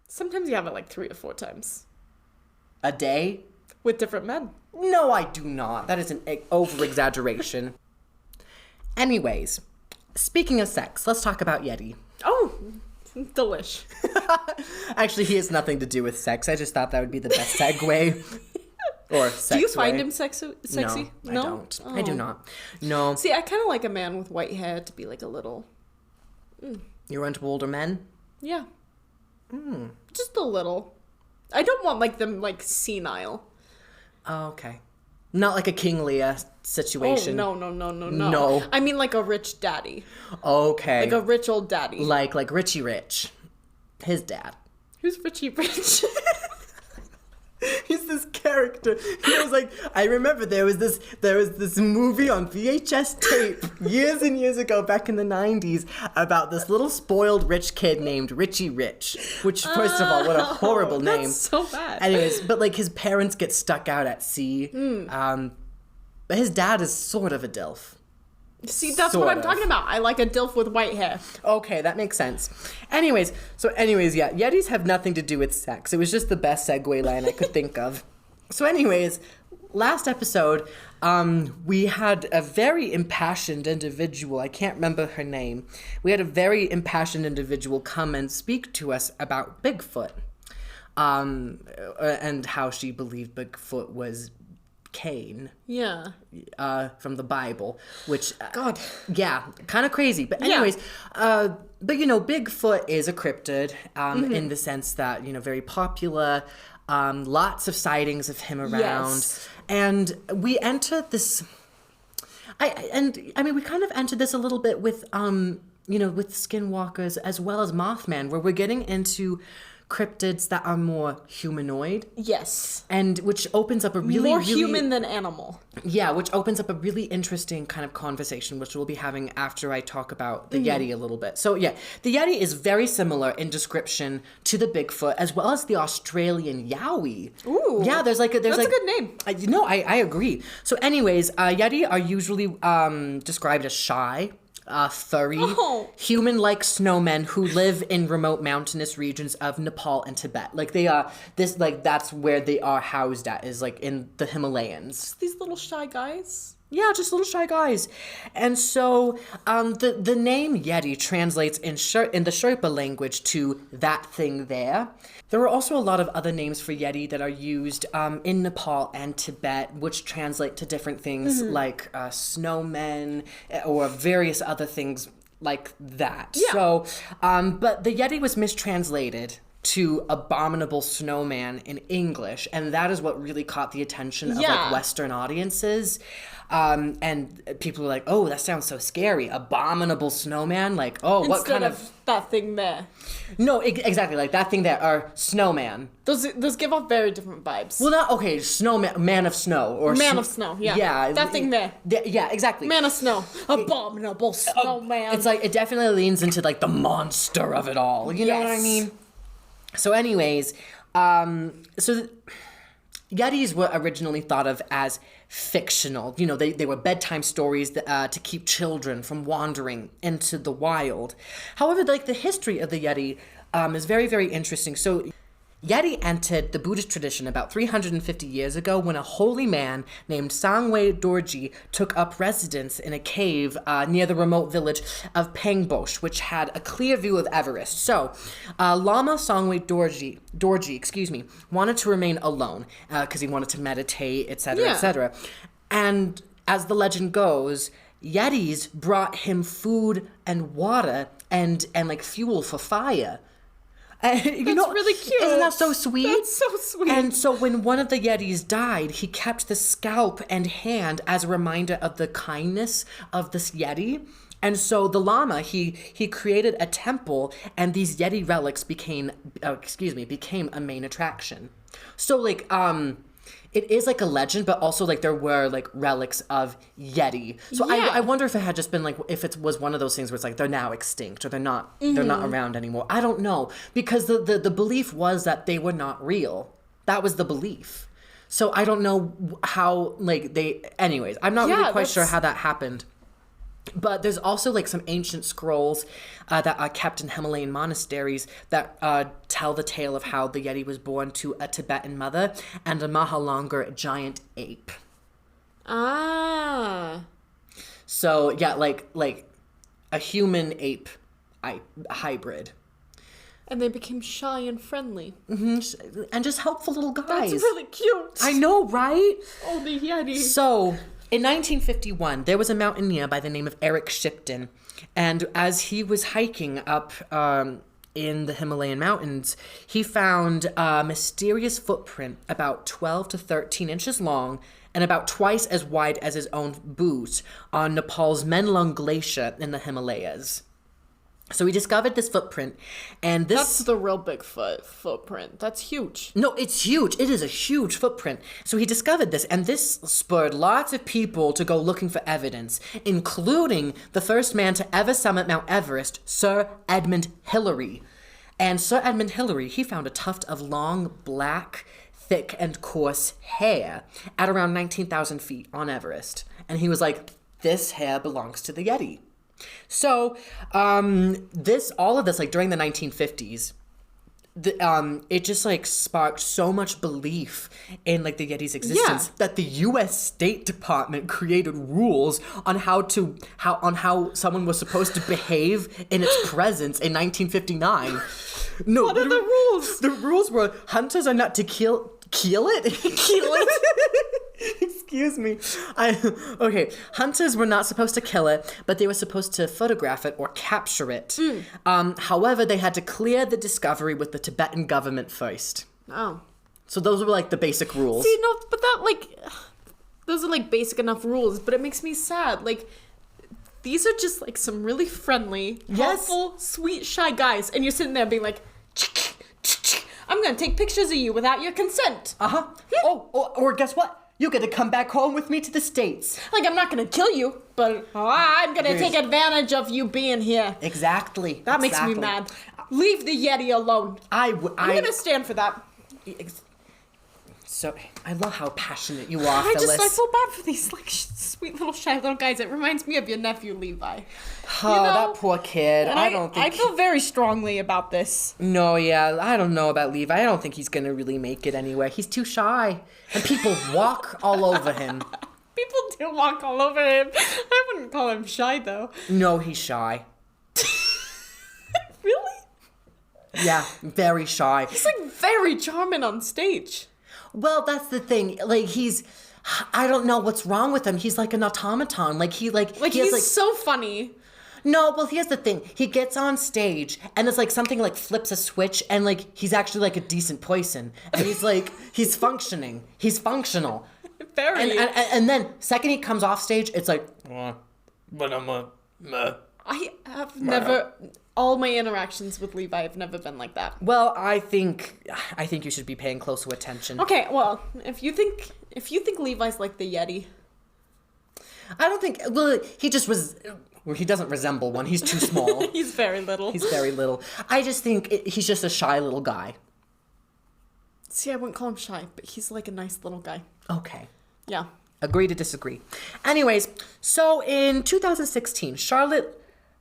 Sometimes you have it like 3 or 4 times. A day? With different men. No, I do not. That is an over-exaggeration. Anyways, speaking of sex, let's talk about Yeti. Oh, delish. Actually, he has nothing to do with sex. I just thought that would be the best segue. Or sex. Do you find him sexy? No, I don't. I do not. No. See, I kind of like a man with white hair to be like a little... You're into older men? Yeah. Just a little. I don't want like them like senile. Oh, okay. Not like a King Lear situation. Oh, no. No. I mean like a rich daddy. Okay. Like a rich old daddy. Like Richie Rich. His dad. Who's Richie Rich? He's this character. He was like, I remember there was this movie on VHS tape years and years ago back in the 90s about this little spoiled rich kid named Richie Rich, which first of all, what a horrible name. That's so bad. Anyways, but like his parents get stuck out at sea. But his dad is sort of a DILF. See, that's what I'm talking about. I like a DILF with white hair. Okay, that makes sense. Anyways, yeah, Yetis have nothing to do with sex. It was just the best segue line I could think of. So anyways, last episode, we had a very impassioned individual, I can't remember her name. We had a very impassioned individual come and speak to us about Bigfoot. And how she believed Bigfoot was Cain. Yeah. From the Bible, which God. Yeah, kind of crazy. But anyways, but you know, Bigfoot is a cryptid in the sense that, you know, very popular, lots of sightings of him around. Yes. And we entered this we kind of entered this a little bit with you know, with skinwalkers as well as Mothman, where we're getting into cryptids that are more humanoid. Yes. And which opens up a really more human than animal. Yeah, which opens up a really interesting kind of conversation, which we'll be having after I talk about the Yeti a little bit. So yeah, the Yeti is very similar in description to the Bigfoot, as well as the Australian Yowie. Ooh. Yeah, that's a good name. I agree. So anyways, Yeti are usually described as shy, furry, human-like snowmen who live in remote mountainous regions of Nepal and Tibet. Like they are that's where they are housed at, is like in the Himalayas. These little shy guys. Yeah, just little shy guys. And so the name Yeti translates in the Sherpa language to that thing there. There are also a lot of other names for Yeti that are used in Nepal and Tibet, which translate to different things like snowmen or various other things like that. Yeah. So, but the Yeti was mistranslated to abominable snowman in English, and that is what really caught the attention of like Western audiences. And people were like, "Oh, that sounds so scary! Abominable snowman! Like, oh, what kind of that thing there?" No, exactly, like that thing there, or snowman. Those give off very different vibes. Well, not okay. Snowman, man of snow, or man of snow. Yeah, yeah, that thing there. Yeah, exactly. Man of snow, abominable snowman. It's like it definitely leans into like the monster of it all. You know what I mean? So, anyways, Yetis were originally thought of as fictional. You know, they were bedtime stories to keep children from wandering into the wild. However, like the history of the Yeti is very, very interesting. So Yeti entered the Buddhist tradition about 350 years ago when a holy man named Sangwe Dorji took up residence in a cave near the remote village of Pangbosh, which had a clear view of Everest. So, Lama Sangwe Dorji, wanted to remain alone because he wanted to meditate, etc., etc. And as the legend goes, Yetis brought him food and water and like fuel for fire. That's really cute. Isn't that so sweet? That's so sweet. And so when one of the Yetis died, he kept the scalp and hand as a reminder of the kindness of this Yeti. And so the Lama, he created a temple, and these Yeti relics became a main attraction. So like it is like a legend, but also like there were like relics of Yeti. So I wonder if it had just been like, if it was one of those things where it's like they're now extinct or they're not around anymore. I don't know, because the belief was that they were not real. That was the belief. So I don't know how anyways, I'm not really quite sure how that happened. But there's also like some ancient scrolls that are kept in Himalayan monasteries that tell the tale of how the Yeti was born to a Tibetan mother and a Mahalungur giant ape. Ah. So yeah, like a human ape hybrid. And they became shy and friendly. Mm-hmm. And just helpful little guys. That's really cute. I know, right? Oh, the Yeti. So in 1951, there was a mountaineer by the name of Eric Shipton, and as he was hiking up in the Himalayan mountains, he found a mysterious footprint about 12 to 13 inches long and about twice as wide as his own boot on Nepal's Menlung Glacier in the Himalayas. So he discovered this footprint, and That's the real Bigfoot footprint. That's huge. No, it's huge. It is a huge footprint. So he discovered this, and this spurred lots of people to go looking for evidence, including the first man to ever summit Mount Everest, Sir Edmund Hillary. And Sir Edmund Hillary, he found a tuft of long, black, thick, and coarse hair at around 19,000 feet on Everest. And he was like, this hair belongs to the Yeti. So, all of this, like, during the 1950s, it just, like, sparked so much belief in, like, the Yeti's existence that the U.S. State Department created rules on how someone was supposed to behave in its presence in 1959. No, what are the rules? The rules were hunters are not to kill it? Kill it? Excuse me. Hunters were not supposed to kill it, but they were supposed to photograph it or capture it. However, they had to clear the discovery with the Tibetan government first. Oh. So those were like the basic rules. See, no, but those are like basic enough rules, but it makes me sad. Like, these are just like some really friendly, helpful, sweet, shy guys, and you're sitting there being like, I'm gonna take pictures of you without your consent. Or guess what? You get to come back home with me to the States. Like, I'm not gonna kill you, but I'm gonna take advantage of you being here. Exactly. That makes me mad. Leave the Yeti alone. I'm gonna stand for that. So, I love how passionate you are, I Phyllis. feel bad for these, like, sweet little shy little guys. It reminds me of your nephew, Levi. Oh, that poor kid. And I feel very strongly about this. No, yeah, I don't know about Levi. I don't think he's gonna really make it anywhere. He's too shy. And people walk all over him. People do walk all over him. I wouldn't call him shy, though. No, he's shy. Really? Yeah, very shy. He's, like, very charming on stage. Well, that's the thing. Like, I don't know what's wrong with him. He's like an automaton. He's so funny. No, well, here's the thing. He gets on stage, and it's like something like flips a switch, and like he's actually like a decent person. And he's like, he's functioning. He's functional. Very. And then, second he comes off stage, it's like, but I'm a... I have never... All my interactions with Levi have never been like that. Well, I think you should be paying closer attention. Okay, well, if you think Levi's like the Yeti, I don't think. Well, he doesn't resemble one. He's too small. He's very little. He's very little. I just think he's just a shy little guy. See, I wouldn't call him shy, but he's like a nice little guy. Okay. Yeah. Agree to disagree. Anyways, so in 2016, Charlotte...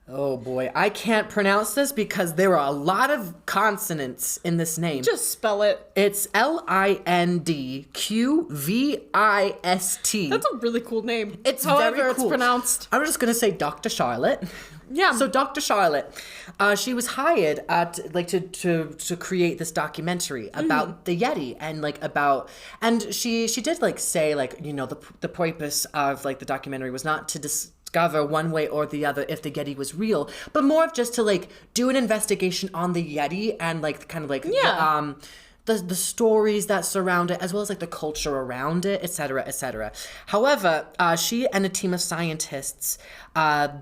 Oh boy, I can't pronounce this because there are a lot of consonants in this name. Just spell it. It's Lindqvist. That's a really cool name. It's However very it's cool. pronounced. I'm just gonna say Dr. Charlotte. Yeah. So Dr. Charlotte, she was hired to create this documentary about the Yeti and she did say the purpose of the documentary was not to discover one way or the other if the Yeti was real, but more of just to do an investigation on the Yeti and the stories that surround it, as well as the culture around it, etc., etc. However, she and a team of scientists,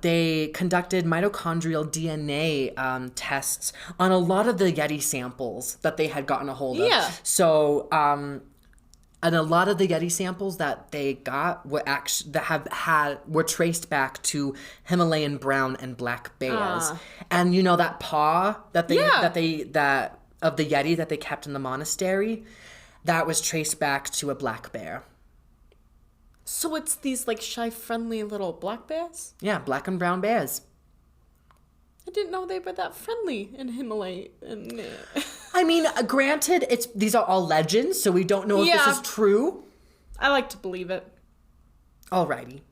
they conducted mitochondrial DNA tests on a lot of the Yeti samples that they had gotten a hold of. Yeah. So, and a lot of the Yeti samples that they got were were traced back to Himalayan brown and black bears, and that paw of the Yeti that they kept in the monastery, that was traced back to a black bear. So it's these shy, friendly little black bears? Yeah, black and brown bears. I didn't know they were that friendly in Himalaya. I mean, granted, these are all legends, so we don't know if this is true. I like to believe it. Alrighty.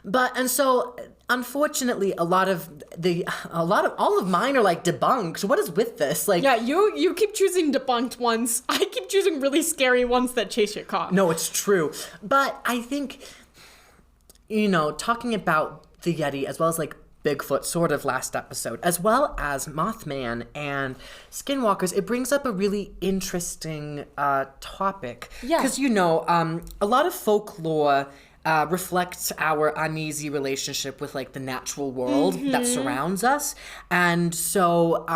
And so, unfortunately, all of mine are debunked. What is with this? Yeah, you keep choosing debunked ones. I keep choosing really scary ones that chase your car. No, it's true. But I think, talking about the Yeti as well as Bigfoot, sort of last episode, as well as Mothman and Skinwalkers, it brings up a really interesting topic. Yeah. Because, a lot of folklore reflects our uneasy relationship with the natural world that surrounds us. And so,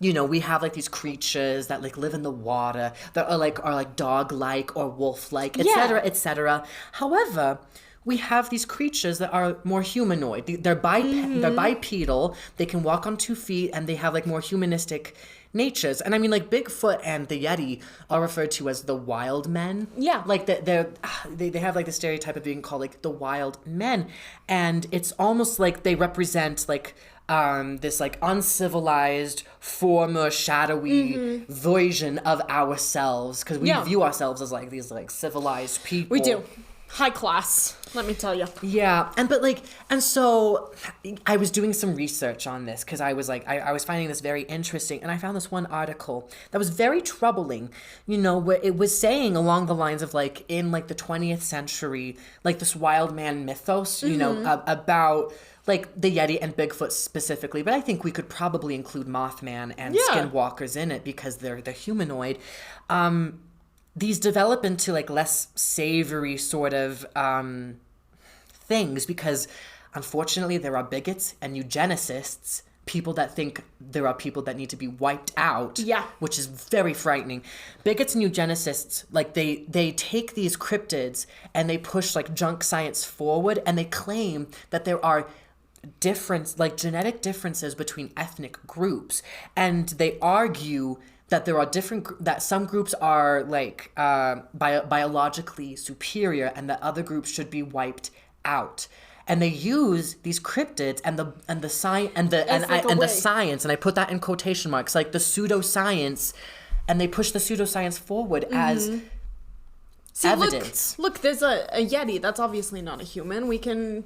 we have these creatures that live in the water that are dog-like or wolf-like, etc., etc. However, we have these creatures that are more humanoid. They're bipedal. They can walk on 2 feet, and they have more humanistic natures. And I mean, Bigfoot and the Yeti are referred to as the wild men. Yeah. They have the stereotype of being called the wild men, and it's almost like they represent this uncivilized, former, shadowy version of ourselves, because we view ourselves as these civilized people. We do. High class, let me tell you. Yeah, and so I was doing some research on this because I was I was finding this very interesting, and I found this one article that was very troubling, where it was saying along the lines of in the 20th century, this wild man mythos, about the Yeti and Bigfoot specifically, but I think we could probably include Mothman and Skinwalkers in it because they're humanoid. These develop into less savory sort of things because, unfortunately, there are bigots and eugenicists, people that think there are people that need to be wiped out. Yeah. Which is very frightening. Bigots and eugenicists, they take these cryptids and they push junk science forward, and they claim that there are genetic differences between ethnic groups, and they argue that there are that some groups are like biologically superior and that other groups should be wiped out. And they use these cryptids and the science and the science, and I put that in quotation marks, like the pseudoscience, and they push the pseudoscience forward as evidence. Look, there's a Yeti. That's obviously not a human. We can,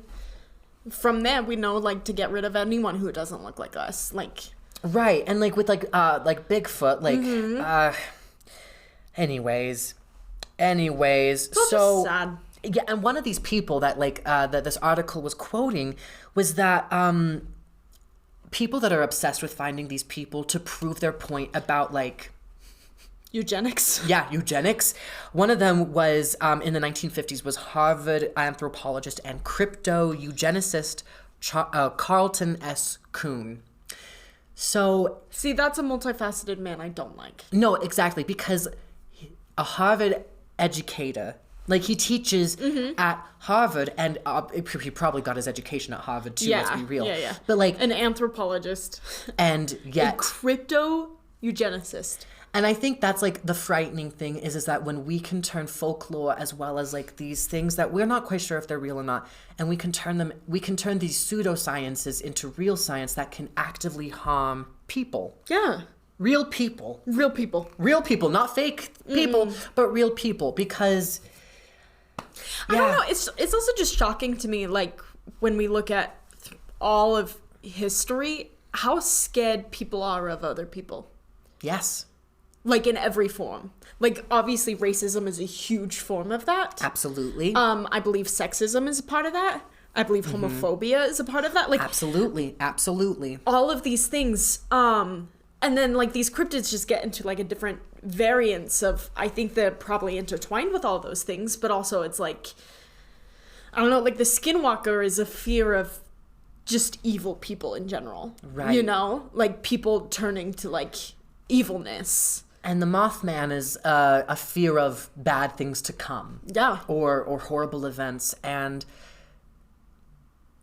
from there, we know like to get rid of anyone who doesn't look like us. Like, right, and like with like Bigfoot, like anyways, so sad. Yeah, and one of these people that like that this article was quoting was that people that are obsessed with finding these people to prove their point about like eugenics. Yeah, eugenics. One of them was in the 1950s was Harvard anthropologist and crypto eugenicist Carlton S. Kuhn. So see, that's a multifaceted man I don't like. No, exactly, because a Harvard educator. Like, he teaches at Harvard, and he probably got his education at Harvard, too, let's be real. Yeah. But, like... An anthropologist. And yet... A crypto-eugenicist. And I think that's, like, the frightening thing is that when we can turn folklore as well as, like, these things that we're not quite sure if they're real or not, and we can turn these pseudosciences into real science that can actively harm people. Yeah. Real people. Real people. Real people, not fake people, but real people, because... I don't know. It's also just shocking to me, like, when we look at all of history, how scared people are of other people. Yes. Like, in every form. Like, obviously, racism is a huge form of that. Absolutely. I believe sexism is a part of that. I believe homophobia is a part of that. Like, absolutely. All of these things. And then, like, these cryptids just get into, like, a different variance of, I think they're probably intertwined with all those things, but also it's, like, I don't know, like, the skinwalker is a fear of just evil people in general. Right. You know? Like, people turning to, like, evilness. And the Mothman is a fear of bad things to come. Yeah. Or horrible events, and...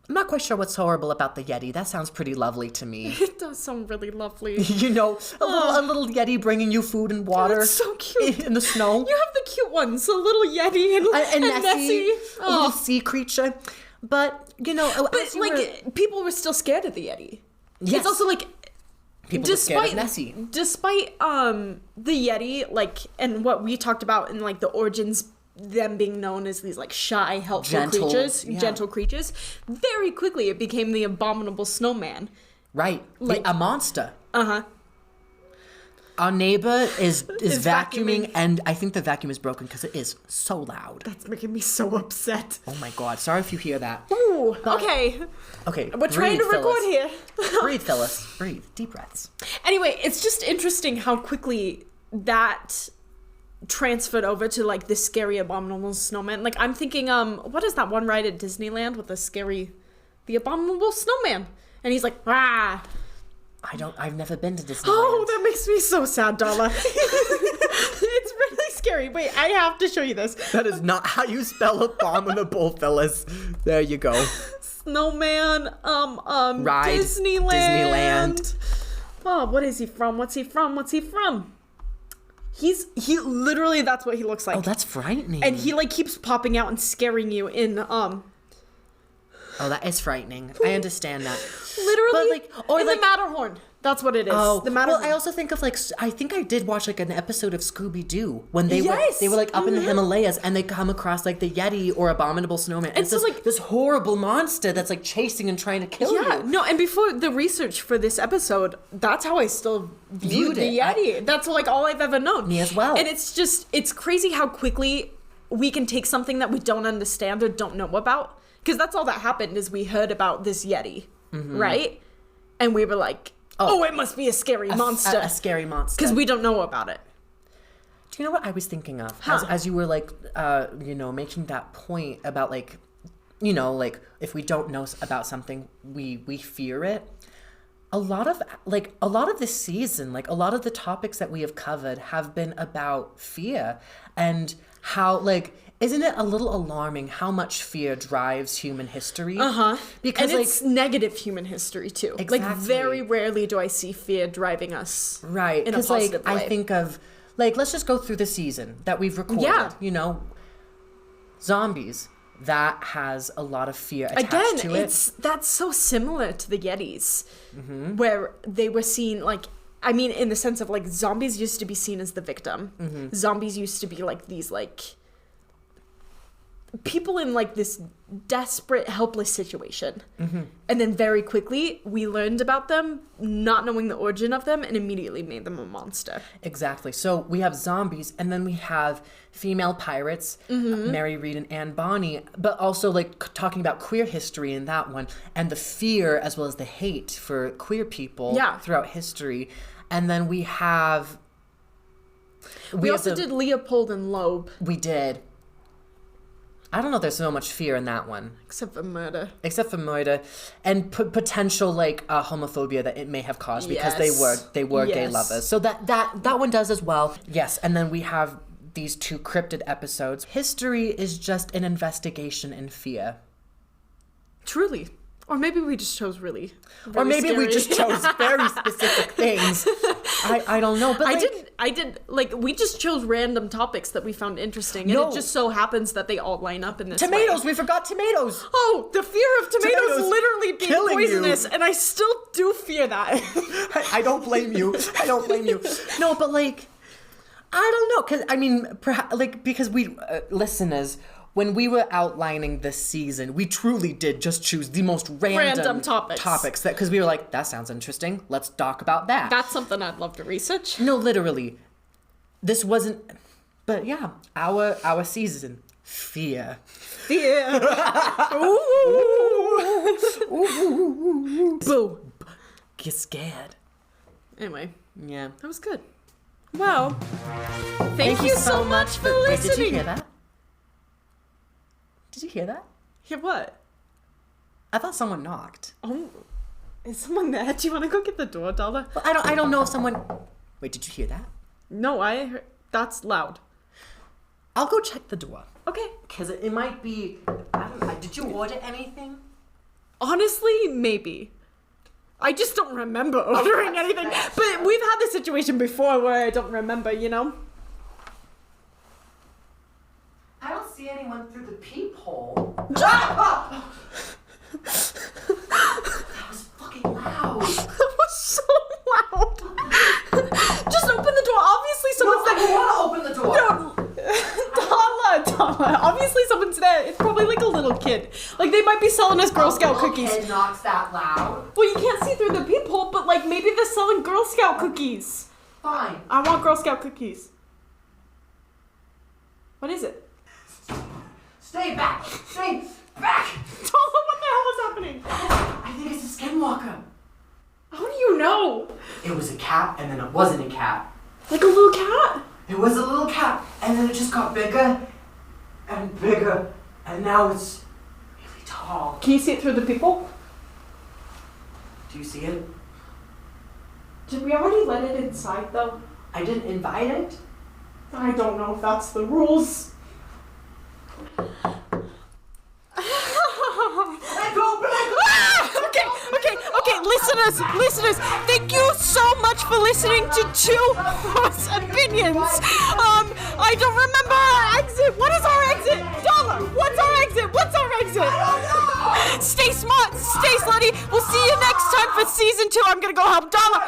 I'm not quite sure what's horrible about the Yeti. That sounds pretty lovely to me. It does sound really lovely. You know, a little Yeti bringing you food and water. That's so cute. In the snow. You have the cute ones, a little Yeti and Nessie. A little sea creature. But, you know... But, like, people were still scared of the Yeti. Yes. It's also, like... People were scared of Nessie. Despite the Yeti, like, and what we talked about in, like, the origins... them being known as these like shy, helpful gentle creatures, very quickly it became the abominable snowman. Right. Like a monster. Uh-huh. Our neighbor is vacuuming, and I think the vacuum is broken because it is so loud. That's making me so upset. Oh my god. Sorry if you hear that. Ooh, okay. Okay. We're trying to record here. Breathe, Phyllis. Breathe. Deep breaths. Anyway, it's just interesting how quickly that transferred over to like the scary abominable snowman. Like, I'm thinking what is that one ride at Disneyland with the abominable snowman, and he's like, ah. I've never been to Disneyland. Oh, that makes me so sad, Darla. It's really scary. Wait, I have to show you this. That is not how you spell abominable, Phyllis. There you go. Snowman, ride, Disneyland. Oh, what is he from? What's he from? He literally, that's what he looks like. Oh, that's frightening. And he like keeps popping out and scaring you in Oh, that is frightening. I understand that. Literally, but like, or in like, the Matterhorn. That's what it is. Oh, the Matterhorn. Well, I also think of like, I think I did watch like an episode of Scooby-Doo when they were like up in the Himalayas, and they come across like the Yeti or abominable snowman. And so it's like this horrible monster that's like chasing and trying to kill you. Yeah, no, and before the research for this episode, that's how I still viewed the Yeti. That's like all I've ever known. Me as well. And it's crazy how quickly we can take something that we don't understand or don't know about. Because that's all that happened is we heard about this Yeti, right? And we were like, oh, it must be a scary monster. A scary monster. Because we don't know about it. Do you know what I was thinking of? As you were like, making that point about like, if we don't know about something, we fear it. A lot of this season, like a lot of the topics that we have covered have been about fear and how, like, isn't it a little alarming how much fear drives human history? Because, and like, it's negative human history too. Like, Exactly. very rarely do I see fear driving us right. in a Because, like, positive way. I think of, like, let's just go through the season that we've recorded. Yeah. You know, zombies. That has a lot of fear attached to it. That's so similar to the Yetis, where they were seen like. I mean, in the sense of like zombies used to be seen as the victim. Zombies used to be like these like people in like this desperate, helpless situation. And then very quickly we learned about them, not knowing the origin of them, and immediately made them a monster. Exactly. So we have zombies, and then we have female pirates, Mary Read and Anne Bonny, but also like talking about queer history in that one, and the fear as well as the hate for queer people throughout history. And then we have... We also did Leopold and Loeb. We did. I don't know if there's so much fear in that one. Except for murder. And potential like homophobia that it may have caused because they were gay lovers. So that one does as well. Yes, and then we have these 2 cryptid episodes. History is just an investigation in fear. Truly. Or maybe we just chose really or maybe scary. we just chose very specific things. I don't know, but I did like we just chose random topics that we found interesting, and it just so happens that they all line up in this tomatoes. way. We forgot tomatoes. Oh, the fear of tomatoes literally being killing poisonous, you. and I still do fear that. I don't blame you. No, but like, I don't know, because I mean, because we listeners. When we were outlining this season, we truly did just choose the most random topics because we were like, that sounds interesting. Let's talk about that. That's something I'd love to research. No, literally. This wasn't, but yeah, our season, fear. Fear. Ooh. Boo. Get scared. Anyway. Yeah. That was good. Well, thank you so much for listening. Did you hear that? Did you hear that? Hear what? I thought someone knocked. Oh, is someone there? Do you want to go get the door, Darla? Well, I don't know if someone... Wait, did you hear that? No, I heard... That's loud. I'll go check the door. Okay. Because it might be... I don't know. Did you order anything? Honestly, maybe. I just don't remember ordering anything. But we've had this situation before where I don't remember, you know? I don't see anyone through the peephole. That was fucking loud. That was so loud. Just open the door. Obviously someone's there. I want to open the door. No. Darla. Obviously someone's there. It's probably like a little kid. Like they might be selling us Girl Scout cookies. Kid knocks that loud. Well, you can't see through the peephole, but like maybe they're selling Girl Scout cookies. Fine. I want Girl Scout cookies. What is it? Stay back! Stay back! Darla, what the hell is happening? I think it's a skinwalker. How do you know? It was a cat, and then it wasn't a cat. Like a little cat? It was a little cat, and then it just got bigger and bigger, and now it's really tall. Can you see it through the people? Do you see it? Did we already let it inside though? I didn't invite it. I don't know if that's the rules. Okay, listeners, thank you so much for listening to 2 Horse Opinions. I don't remember our exit. What is our exit? Darla, what's our exit? I don't know. Stay smart, stay slutty. We'll see you next time for season 2. I'm gonna go help Darla.